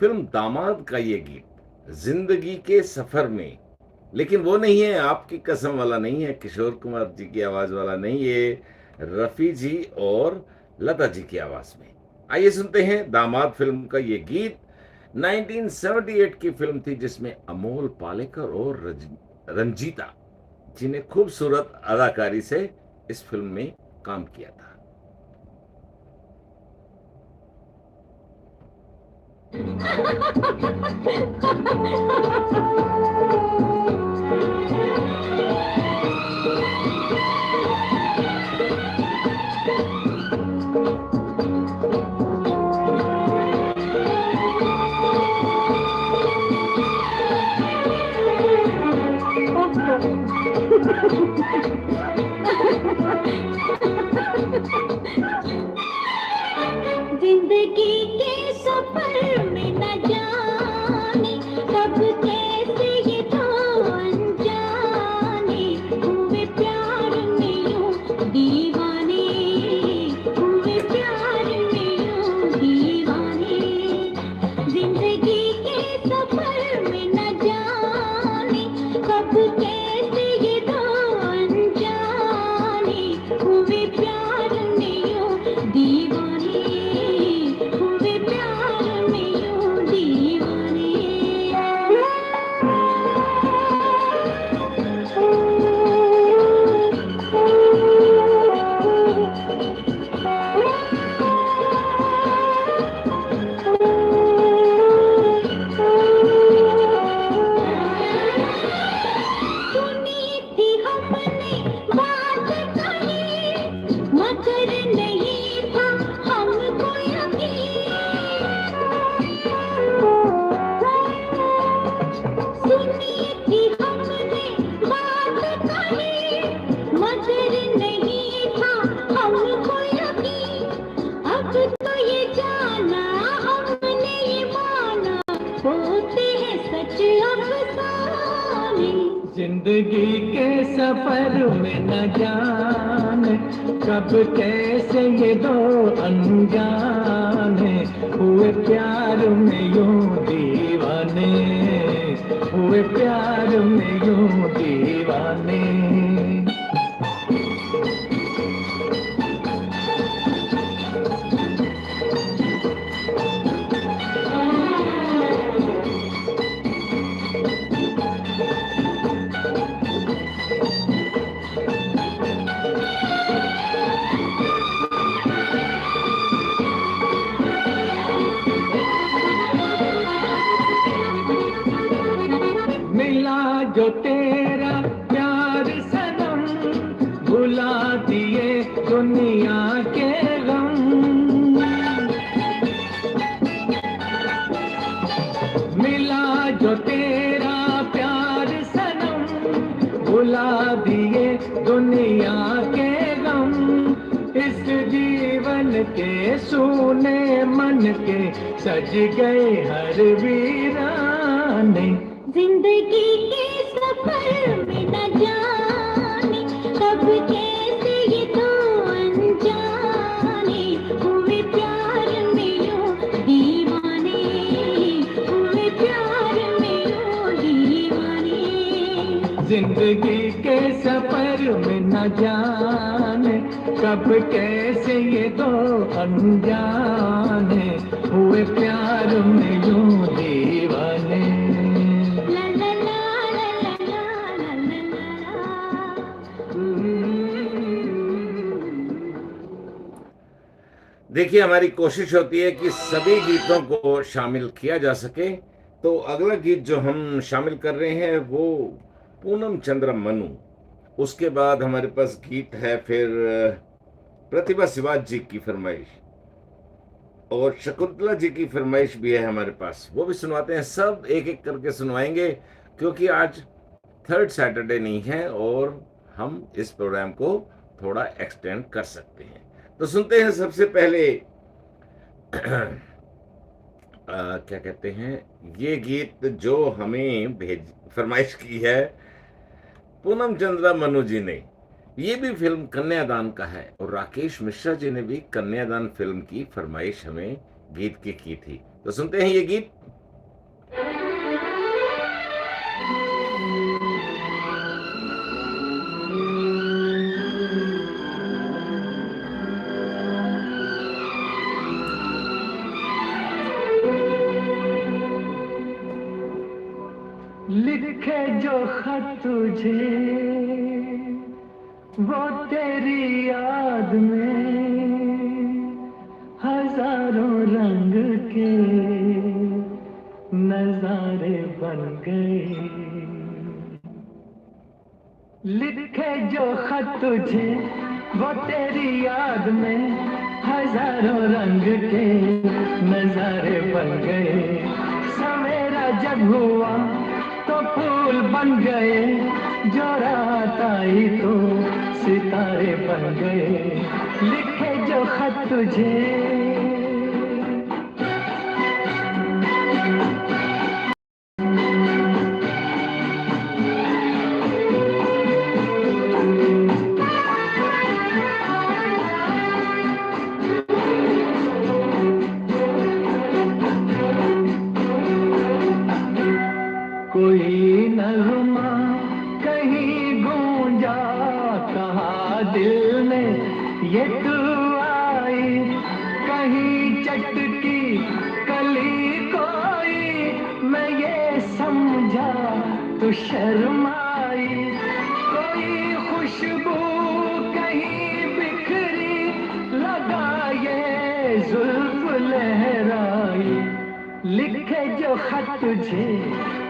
फिल्म दामाद का ये गीत जिंदगी के सफर में। लेकिन वो नहीं है आपकी कसम वाला, नहीं है किशोर कुमार जी की आवाज वाला, नहीं, ये रफ़ी जी और लता जी की आवाज में। आइए सुनते हैं दामाद फिल्म का ये गीत। 1978 की फिल्म थी जिसमें अमोल पालेकर और रंजीता जी ने खूबसूरत अदाकारी से इस फिल्म में काम किया था। जिंदगी के सफर में न जाने कब कैसे ये दो अनजाने हुए प्यार में यूं दीवाने हुए प्यार में यूं दीवाने जिंदगी के सफर में न जाने कब कैसे ये दो अनजाने हुए प्यार में यूं दीवाने हुए प्यार में यूं दीवाने सुनी थी हमने बात कही मगर नहीं था हमको यकीन सुनी थी हमने बात कही मगर नहीं था हमको यकीन अब तो ये जाना हमने ये माना होते हैं सच अफसाने जिंदगी के सफर में न जाने कब कैसे ये दो अनजाने हुए प्यार में यूं दीवाने हुए प्यार में यूं दीवाने मिला जो तेरा प्यार सनम, भुला दिए दुनिया के गम। मिला जो तेरा प्यार सनम, भुला दिए दुनिया के गम। इस जीवन के सूने मन के सज गए हर वीराने। जिंदगी के सफर में न जाने कब कैसे ये दो अनजाने हुए प्यार में यूं दीवाने, हुए प्यार में यूं दीवाने। जिंदगी के सफर में न जाने कब कैसे ये दो अनजाने हुए प्यार में यूं दीवाने। ला ला ला ला ला ला ला देखिए, हमारी कोशिश होती है कि सभी गीतों को शामिल किया जा सके। तो अगला गीत जो हम शामिल कर रहे हैं वो पूनम चंद्र मनु। उसके बाद हमारे पास गीत है फिर प्रतिभा सिवाज जी की फरमाइश, और शकुंतला जी की फरमाइश भी है हमारे पास, वो भी सुनवाते हैं। सब एक एक करके सुनवाएंगे क्योंकि आज थर्ड सैटरडे नहीं है और हम इस प्रोग्राम को थोड़ा एक्सटेंड कर सकते हैं। तो सुनते हैं सबसे पहले क्या कहते हैं, ये गीत जो हमें फरमाइश की है पूनम चंद्रा मनु जी ने। ये भी फिल्म कन्यादान का है और राकेश मिश्रा जी ने भी कन्यादान फिल्म की फरमाइश हमें गीत की थी। तो सुनते हैं ये गीत। लिखे जो खत तुझे वो तेरी याद में हजारों रंग के नजारे बन गए। लिखे जो खत तुझे वो तेरी याद में हजारों रंग के नजारे बन गए। सवेरा जब हुआ तो फूल बन गए, जो रात आई तो सितारे बन गए। लिखे जो खत तुझे कोई नगमा कहीं गूंजा, कहा दिल में ये तू आई। कहीं चटकी कली कोई, मैं ये समझा तू शर्माई। कोई खुशबू कहीं बिखरी, लगा ये जुल्फ लहराई। लिखे जो खत तुझे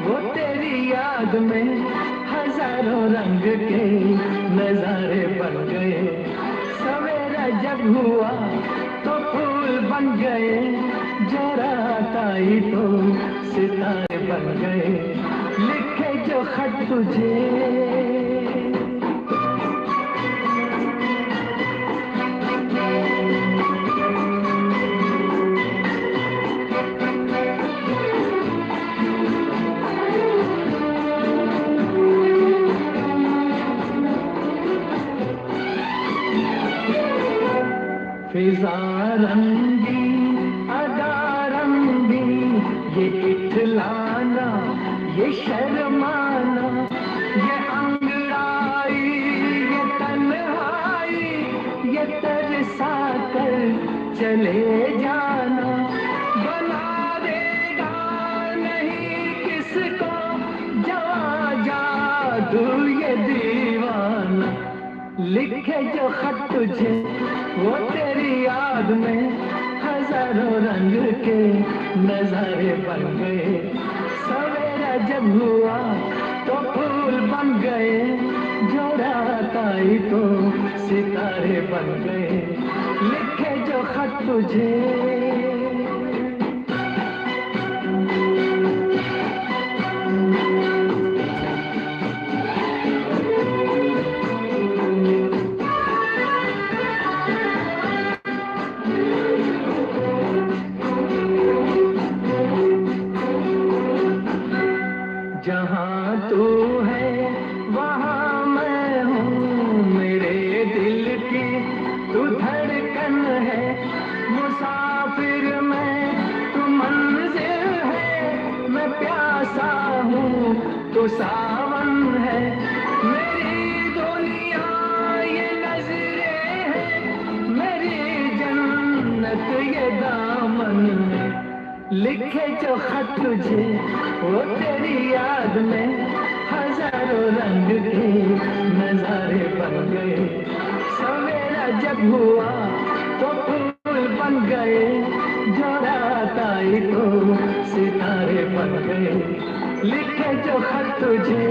वो तेरी याद में हजारों रंग के नजारे बन गए। सवेरा जब हुआ तो फूल बन गए, जो रात आई तो सितारे बन गए। लिखे जो खत तुझे फिजा रंगी अदा रंगी, ये इठलाना ये शर्माना, ये अंगड़ाई ये तन्हाई, ये तरसा कर चले जाना। बना देगा नहीं किसको जवा जादू ये दीवाना। लिखे जो खत तुझे वो तेरी याद में हजारों रंग के नजारे बन गए। सवेरा जब हुआ आई तो सितारे बन गए, लिखे जो खत तुझे। जहाँ तू है वहाँ मैं हूँ, मेरे दिल की तू धड़कन है, मुसाफिर मैं तू मंजिल है, मैं प्यासा हूँ तू सावन है, मेरी दुनिया ये नजरें है, मेरी जन्नत ये दामन है, लिखे जो खत तुझे वो तेरी याद में, हजारों रंग के नजारे बन गए, सवेरा जब हुआ तो फूल बन गए, जो रात आई तो सितारे बन गए, लिखे जो खत तुझे।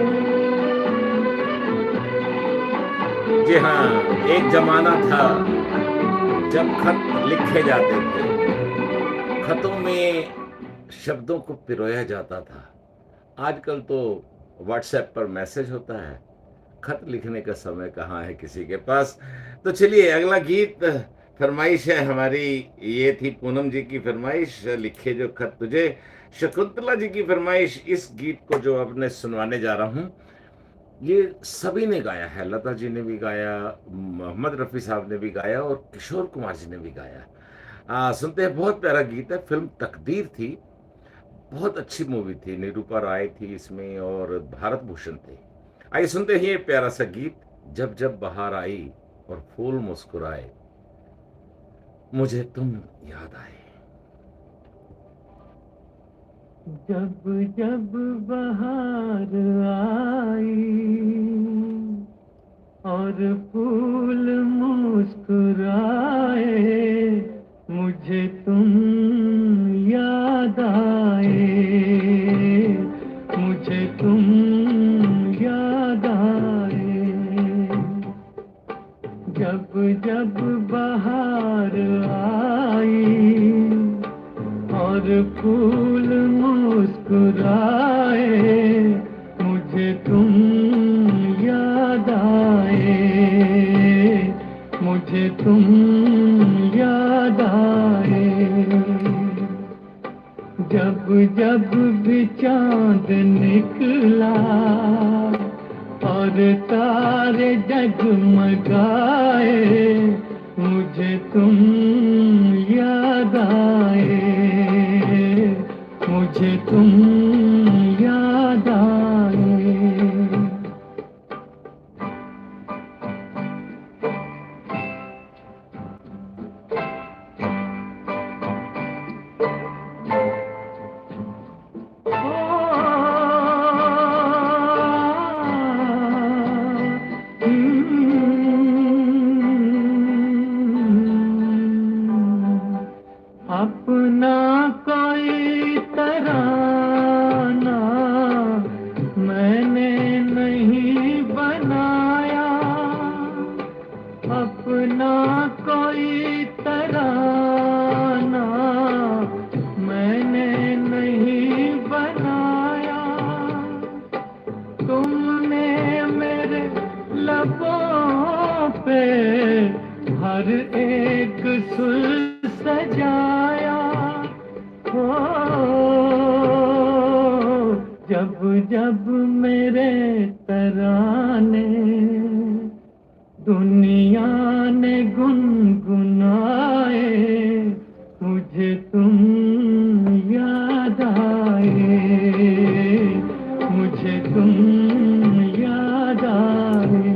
जी हाँ, एक जमाना था जब खत लिखे जाते थे, खतों में शब्दों को पिरोया जाता था। आजकल तो व्हाट्सएप पर मैसेज होता है, खत लिखने का समय कहाँ है किसी के पास। तो चलिए अगला गीत फरमाइश है हमारी, ये थी पूनम जी की फरमाइश, लिखे जो खत तुझे। शकुंतला जी की फरमाइश, इस गीत को जो अब मैं सुनवाने जा रहा हूँ ये सभी ने गाया है, लता जी ने भी गाया, मोहम्मद रफ़ी साहब ने भी गाया और किशोर कुमार जी ने भी गाया। सुनते हैं, बहुत प्यारा गीत है। फिल्म तकदीर थी, बहुत अच्छी मूवी थी, निरूपा राय थी इसमें और भारत भूषण थे। आइए सुनते हैं ये प्यारा सा गीत, जब जब बहार आई और फूल मुस्कुराए, मुझे तुम याद आए। जब जब बहार आई और फूल मुस्कुराए, मुझे तुम याद आए, मुझे तुम याद आए। जब जब बहार आई और फूल मुस्कुराए, मुझे तुम याद आए, मुझे तुम याद आए। जब जब भी चांद निकला और तारे जगमगाए, मुझे तुम याद आए, मुझे तुम याद आए। अपना कोई तराना मैंने नहीं बनाया, अपना कोई तराना मैंने नहीं बनाया। तुमने मेरे लबों पे हर एक सुर सजाया हो। जब जब मेरे तराने दुनिया ने गुनगुनाए, मुझे तुम याद आए, मुझे तुम याद आए।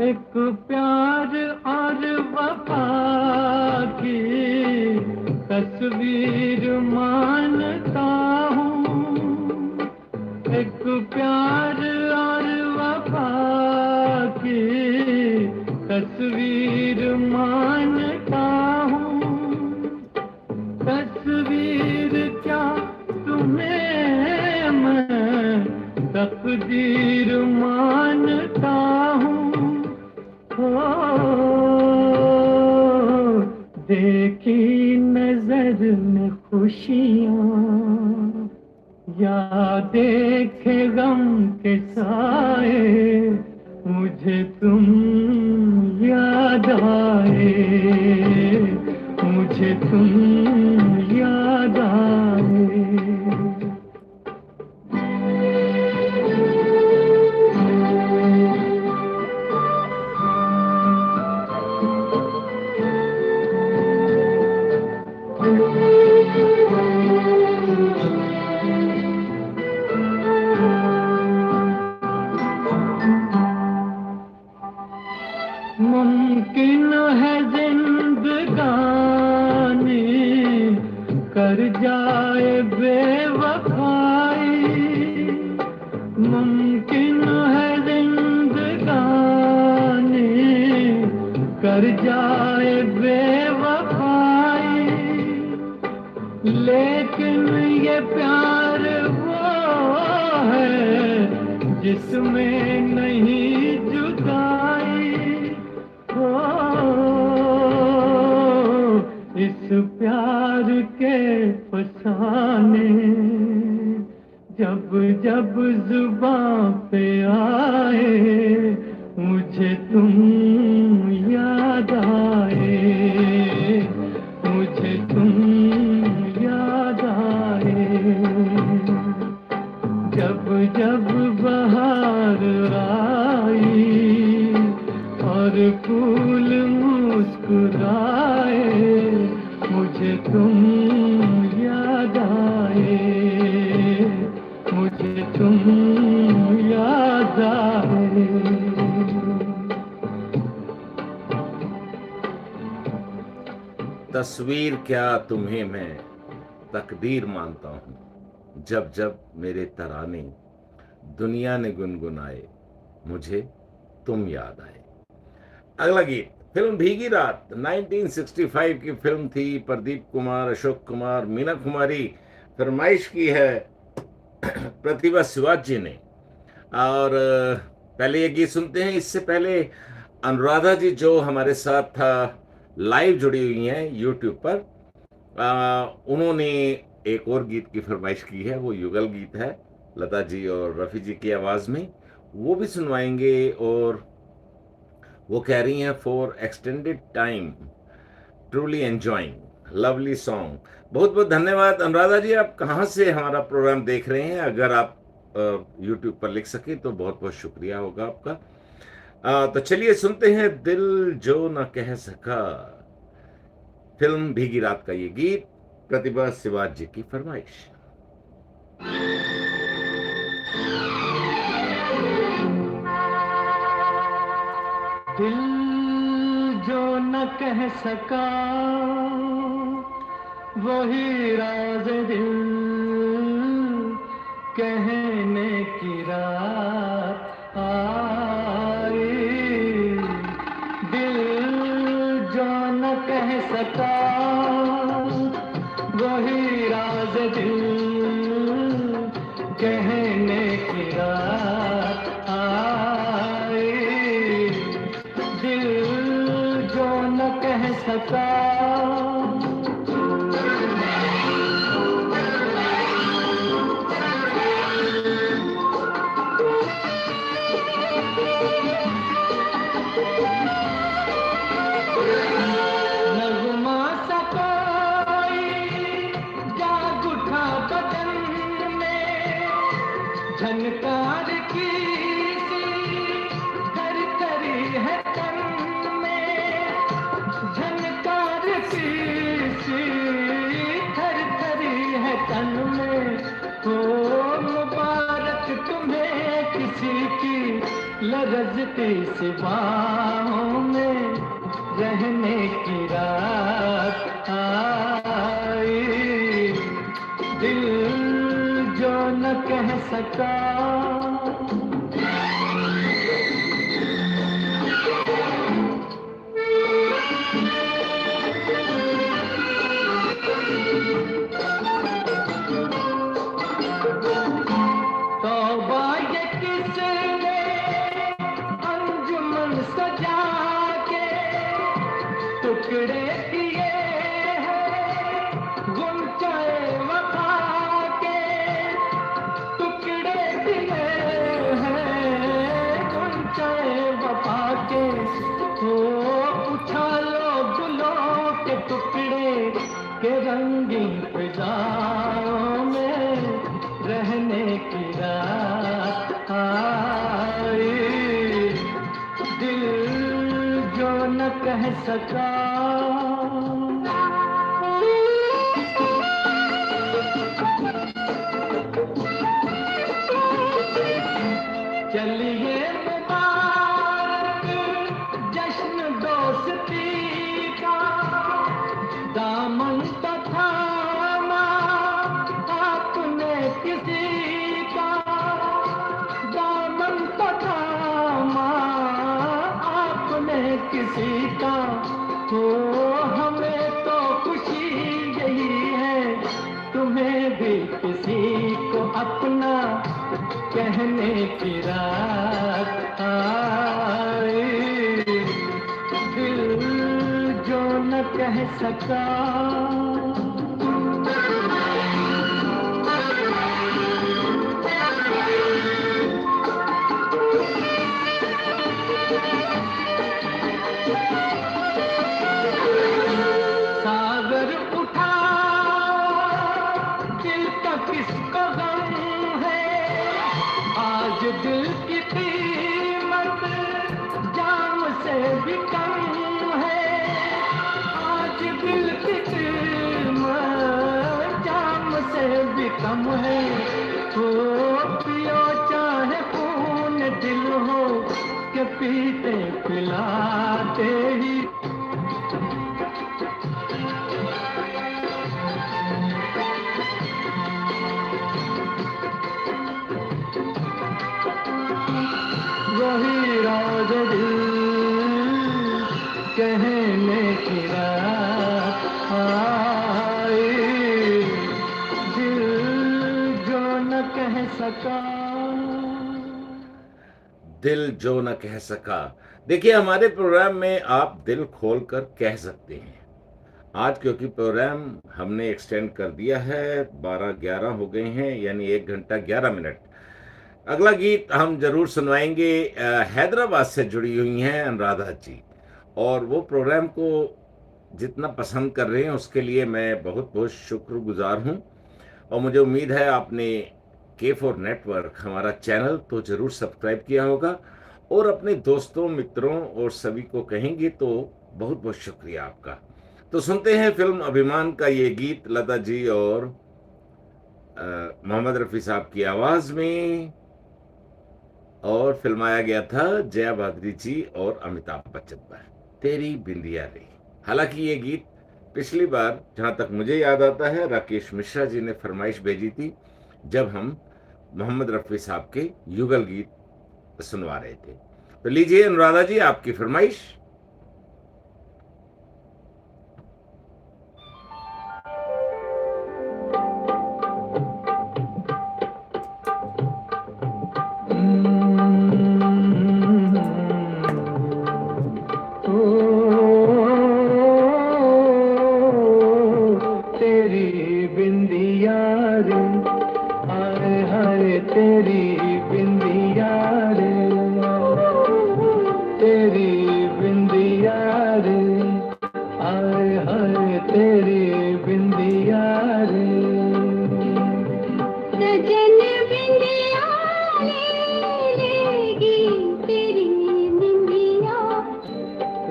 एक प्यार और वफा की तस्वीर मान नजर में खुशियाँ, या देखे गम के साए, मुझे तुम याद आए, मुझे तुम याद आए। मुमकिन है जिंदगानी कर जाए बेवफाई, मुमकिन है जिंदगानी कर जाए बेवफाई, लेकिन ये प्यार वो है जिसमें नहीं जुदाई। हो इस प्यार के फसाने जब जब जुबां पे आए, मुझे तुम याद आए, मुझे तुम याद आए। जब जब बहार आई और फूल मुस्कुराए, मुझे तुम याद आए, मुझे तुम याद आए। तस्वीर क्या तुम्हें मैं तकदीर मानता हूँ, जब जब मेरे तराने दुनिया ने गुनगुनाए, मुझे तुम याद आए। अगला गीत फिल्म भीगी रात 1965 की फिल्म थी। प्रदीप कुमार, अशोक कुमार, मीना कुमारी फरमाइश की है प्रतिभा शिवाज जी ने। और पहले ये गीत सुनते हैं। इससे पहले अनुराधा जी जो हमारे साथ लाइव जुड़ी हुई हैं यूट्यूब पर, उन्होंने एक और गीत की फरमाइश की है। वो युगल गीत है, लता जी और रफ़ी जी की आवाज़ में, वो भी सुनवाएंगे। और वो कह रही हैं for extended time truly enjoying lovely song. बहुत बहुत धन्यवाद अनुराधा जी। आप कहाँ से हमारा प्रोग्राम देख रहे हैं? अगर आप यूट्यूब पर लिख सके तो बहुत बहुत शुक्रिया होगा आपका। तो चलिए सुनते हैं दिल जो न कह सका, फिल्म भीगी रात का ये गीत, प्रतिभा शिवाज जी की फरमाइश। दिल जो न कह सका वही राज दिल कहने की रात आई। दिल जो न कह सका वही राज दिल कहने की रात आई। दिल जो न कह सका नगमा सा कोई जाग उठा बदन में, झनकार की सी कर करी है तन में, झनकार की सी कर करी है तन में। हो मुबारक तुम्हें किसी की लरजती सी बाहों में रहने की रात आई। दिल जो न कह सका तौबा ये किसने अंजुमन सजा के टुकड़े किए हैं टुकड़े के रंगीन फिजाओं में रहने की रात आई। दिल जो न कह सका चलिए मुबारक जश्न दोस्ती का, दामन तो थामा आपने किसी का, दामन तो थामा आपने किसी का। हो हमें तो खुशी यही है तुम्हें भी किसी को अपना कहने की रात आई। दिल जो न कह सका सागर उठा दिल का किसको गम है, आज दिल की कीमत जाम से भी कम है, आज दिल की कीमत जाम से भी कम है। हो पियो चाहे खून दिल हो के पीते पिलाते ही वही राज दिल कहने की रात आई। दिल जो न कह सका दिल जो न कह सका। देखिए, हमारे प्रोग्राम में आप दिल खोल कर कह सकते हैं। आज क्योंकि प्रोग्राम हमने एक्सटेंड कर दिया है, 12-11 हो गए हैं, यानी 1 घंटा 11 मिनट। अगला गीत हम जरूर सुनवाएंगे। हैदराबाद से जुड़ी हुई हैं अनुराधा जी, और वो प्रोग्राम को जितना पसंद कर रहे हैं उसके लिए मैं बहुत बहुत शुक्रगुजार हूं। और मुझे उम्मीद है आपने K4 नेटवर्क हमारा चैनल तो जरूर सब्सक्राइब किया होगा, और अपने दोस्तों मित्रों और सभी को कहेंगे तो बहुत बहुत शुक्रिया आपका। तो सुनते हैं फिल्म अभिमान का ये गीत लता जी और मोहम्मद रफ़ी साहब की आवाज में, और फिल्माया गया था जया भादुरी जी और अमिताभ बच्चन पर, तेरी बिंदिया रे। हालांकि ये गीत पिछली बार जहां तक मुझे याद आता है राकेश मिश्रा जी ने फरमाइश भेजी थी, जब हम मोहम्मद रफ़ी साहब के युगल गीत सुनवा रहे थे। तो लीजिए अनुराधा जी, आपकी फरमाइश। तेरी बिंदिया रे, हाय हाय तेरी बिंदिया रे, तेरी बिंदिया रे, हाय हाय तेरी बिंदिया रे। सजन बिंदिया लेगी तेरी बिंदिया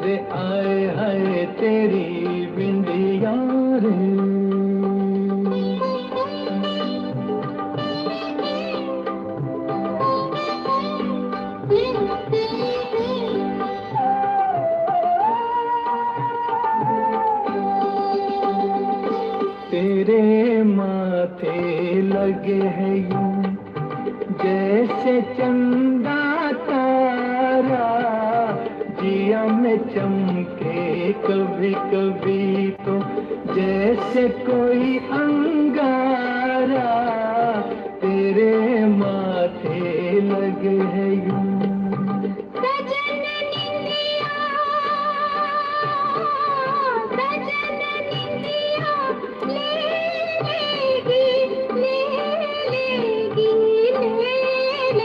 रे, आए हाय तेरी बिंदिया रे। तेरे माथे लगे है यूं जैसे चंदा तारा, जिया में चमके कभी कभी तो जैसे कोई अंगारा। तेरे माथे लगे है यूं सजन निंदिया, सजन निंदिया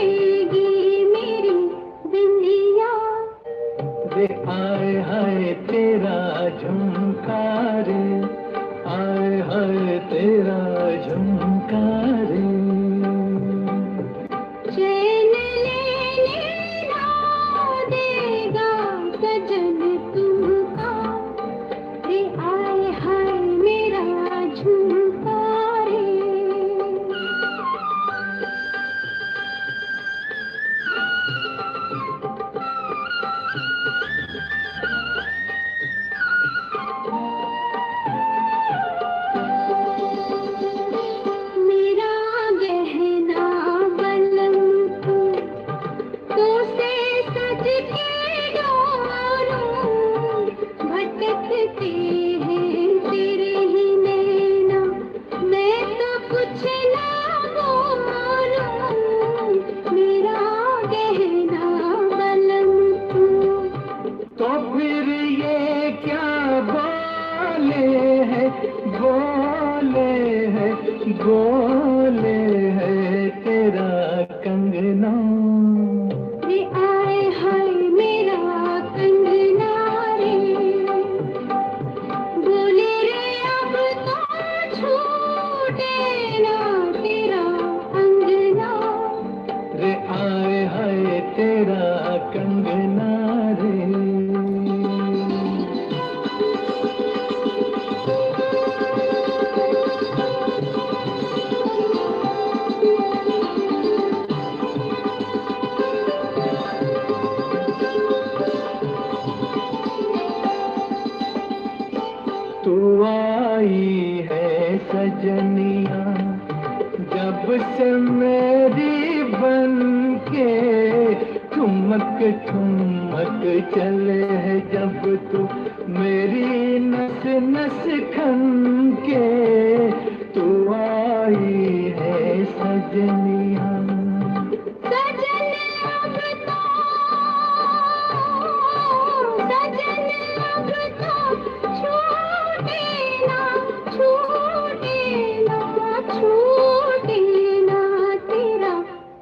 लेगी मेरी बिंदिया रे, आए हाय तेरा झुमका रे, आए हाय तेरा झुमका रे। चैन लेने ना देगा सजन तुमका, रे आए हाय मेरा झुमका रे। मेरा गहना बलम तो से सज के डोरों, भटकते हैं तेरे ही नैना, मैं तो कुछ ना बोलूं। मेरा गहना बलम तो फिर ये क्या बोले हैं, बोले हैं, बोले हैं तेरा कंगना, रे आए हाय मेरा कंगना रे। बोले रे अब तो छूटे ना तेरा अंगना, रे आए हाय तेरा कंगना रे। तू आई है सजनिया जब से मेरी बन के, ठुमक ठुमक चले है जब तू मेरी नस नस खन के। तू आई है सजनिया, सजन अब तो, सजन अब तो छूटे ना, छूटे ना, छूटे ना तेरा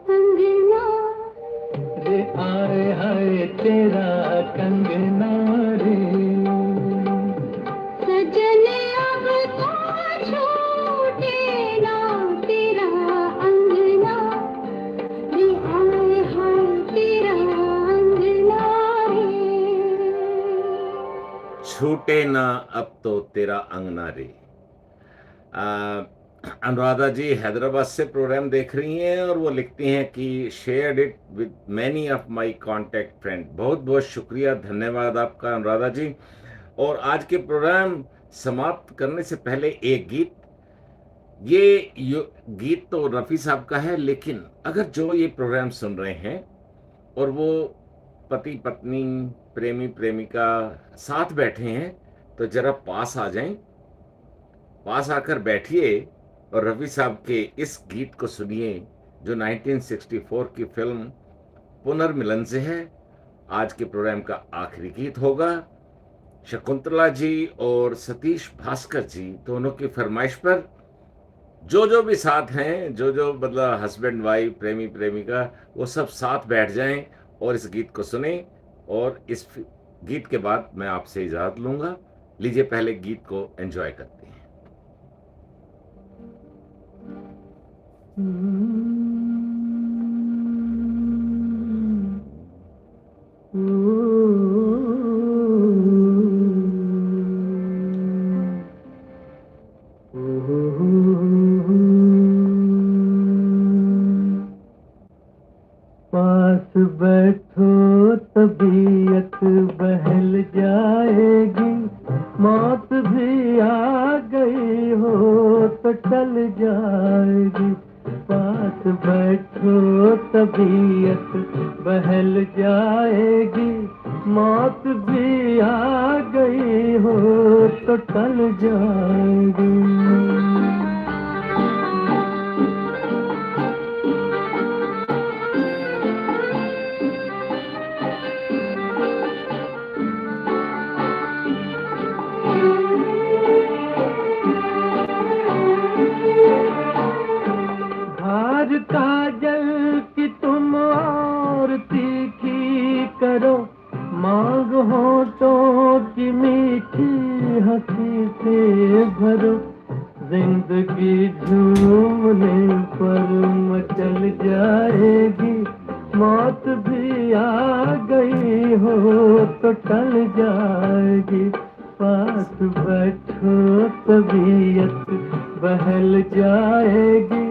अंगना, रे आए हाय तेरा कंगना रे। सजन अब तो छूटे ना तेरा अंगना, रे आए हाय तेरा अंगना रे। छूटे ना अब तो तेरा अंगना रे। अनुराधा जी हैदराबाद से प्रोग्राम देख रही हैं और वो लिखती हैं कि shared it with many of my contact friend. बहुत बहुत शुक्रिया, धन्यवाद आपका अनुराधा जी। और आज के प्रोग्राम समाप्त करने से पहले एक गीत, गीत तो रफ़ी साहब का है, लेकिन अगर जो ये प्रोग्राम सुन रहे हैं और वो पति पत्नी प्रेमी प्रेमिका साथ बैठे हैं तो जरा पास आ जाएं, पास आकर बैठिए और रफ़ी साहब के इस गीत को सुनिए जो 1964 की फिल्म पुनर्मिलन से है। आज के प्रोग्राम का आखिरी गीत होगा। शकुंतला जी और सतीश भास्कर जी दोनों की फरमाइश पर जो भी साथ हैं, जो मतलब हस्बैंड वाइफ प्रेमी प्रेमिका, वो सब साथ बैठ जाएं और इस गीत को सुने। और इस गीत के बाद मैं आपसे इजाज़त लूँगा। लीजिए पहले गीत को एंजॉय करते हैं। पास बैठो तबीयत बहल जाएगी, मौत भी आ गई हो तो टल जाएगी। पास बैठो तबीयत बहल जाएगी, मौत भी आ गई हो तो टल जाएगी। धार काजल की तुम और तीखी करो, मांग होठों की मीठी से भरो, जिंदगी झूमने पर मचल जाएगी, मौत भी आ गई हो तो टल जाएगी, पास बैठो तबीयत बहल जाएगी,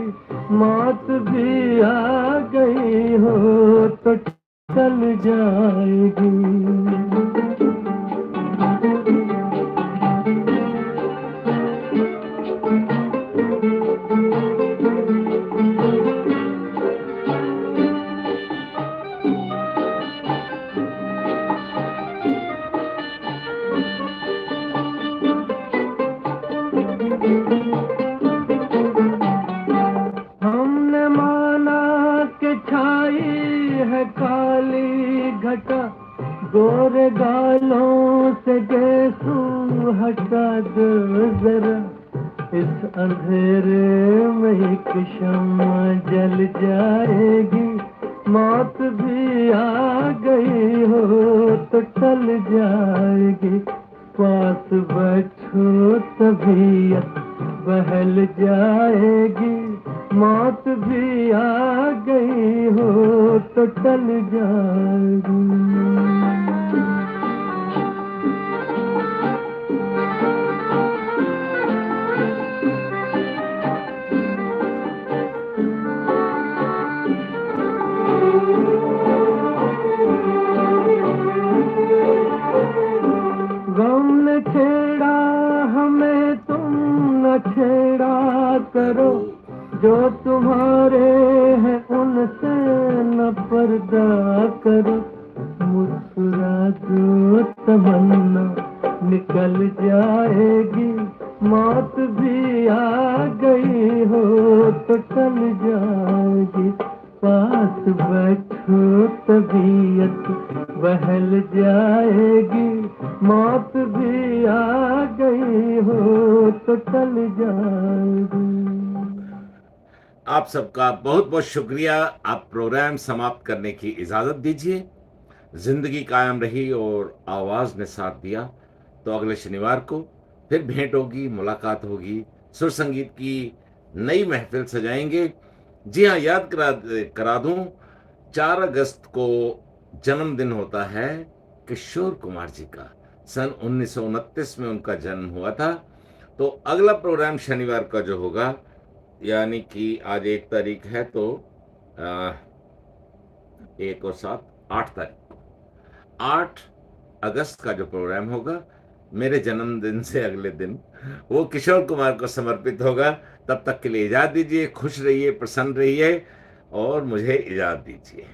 मौत भी आ गई हो तो टल जाएगी। हमने माना कि छाई है काली घटा, गोरे गालों से गेसू हटा दो जरा, इस अंधेरे में एक शम्मा जल जाएगी, मौत भी आ गई हो तो टल जाएगी, पास बैठो तबीयत बहल जाएगी, मौत भी आ गई हो तो टल जाएगी। गम न छेड़ा हमें, तुम न छेड़ा करो, जो तुम्हारे हैं उनसे न पर्दा करो, मुस्कुरा दो तमन्ना निकल जाएगी, मौत भी आ गई हो तो टल जाएगी, पास बैठो तबीयत बहल जाएगी, मौत भी आ गई हो तो टल जाएगी। आप सबका बहुत बहुत शुक्रिया। आप प्रोग्राम समाप्त करने की इजाज़त दीजिए। जिंदगी कायम रही और आवाज़ ने साथ दिया, तो अगले शनिवार को फिर भेंट होगी, मुलाकात होगी, सुर संगीत की नई महफिल सजाएंगे। जी हाँ, याद करा दूं, 4 अगस्त को जन्मदिन होता है किशोर कुमार जी का। सन 1929 में उनका जन्म हुआ था। तो अगला प्रोग्राम शनिवार का जो होगा, यानी कि आज 1 तारीख है, तो 1 और 7, 8 तारीख को, 8 अगस्त का जो प्रोग्राम होगा मेरे जन्मदिन से अगले दिन, वो किशोर कुमार को समर्पित होगा। तब तक के लिए इजाज़त दीजिए। खुश रहिए, प्रसन्न रहिए और मुझे इजाज़त दीजिए।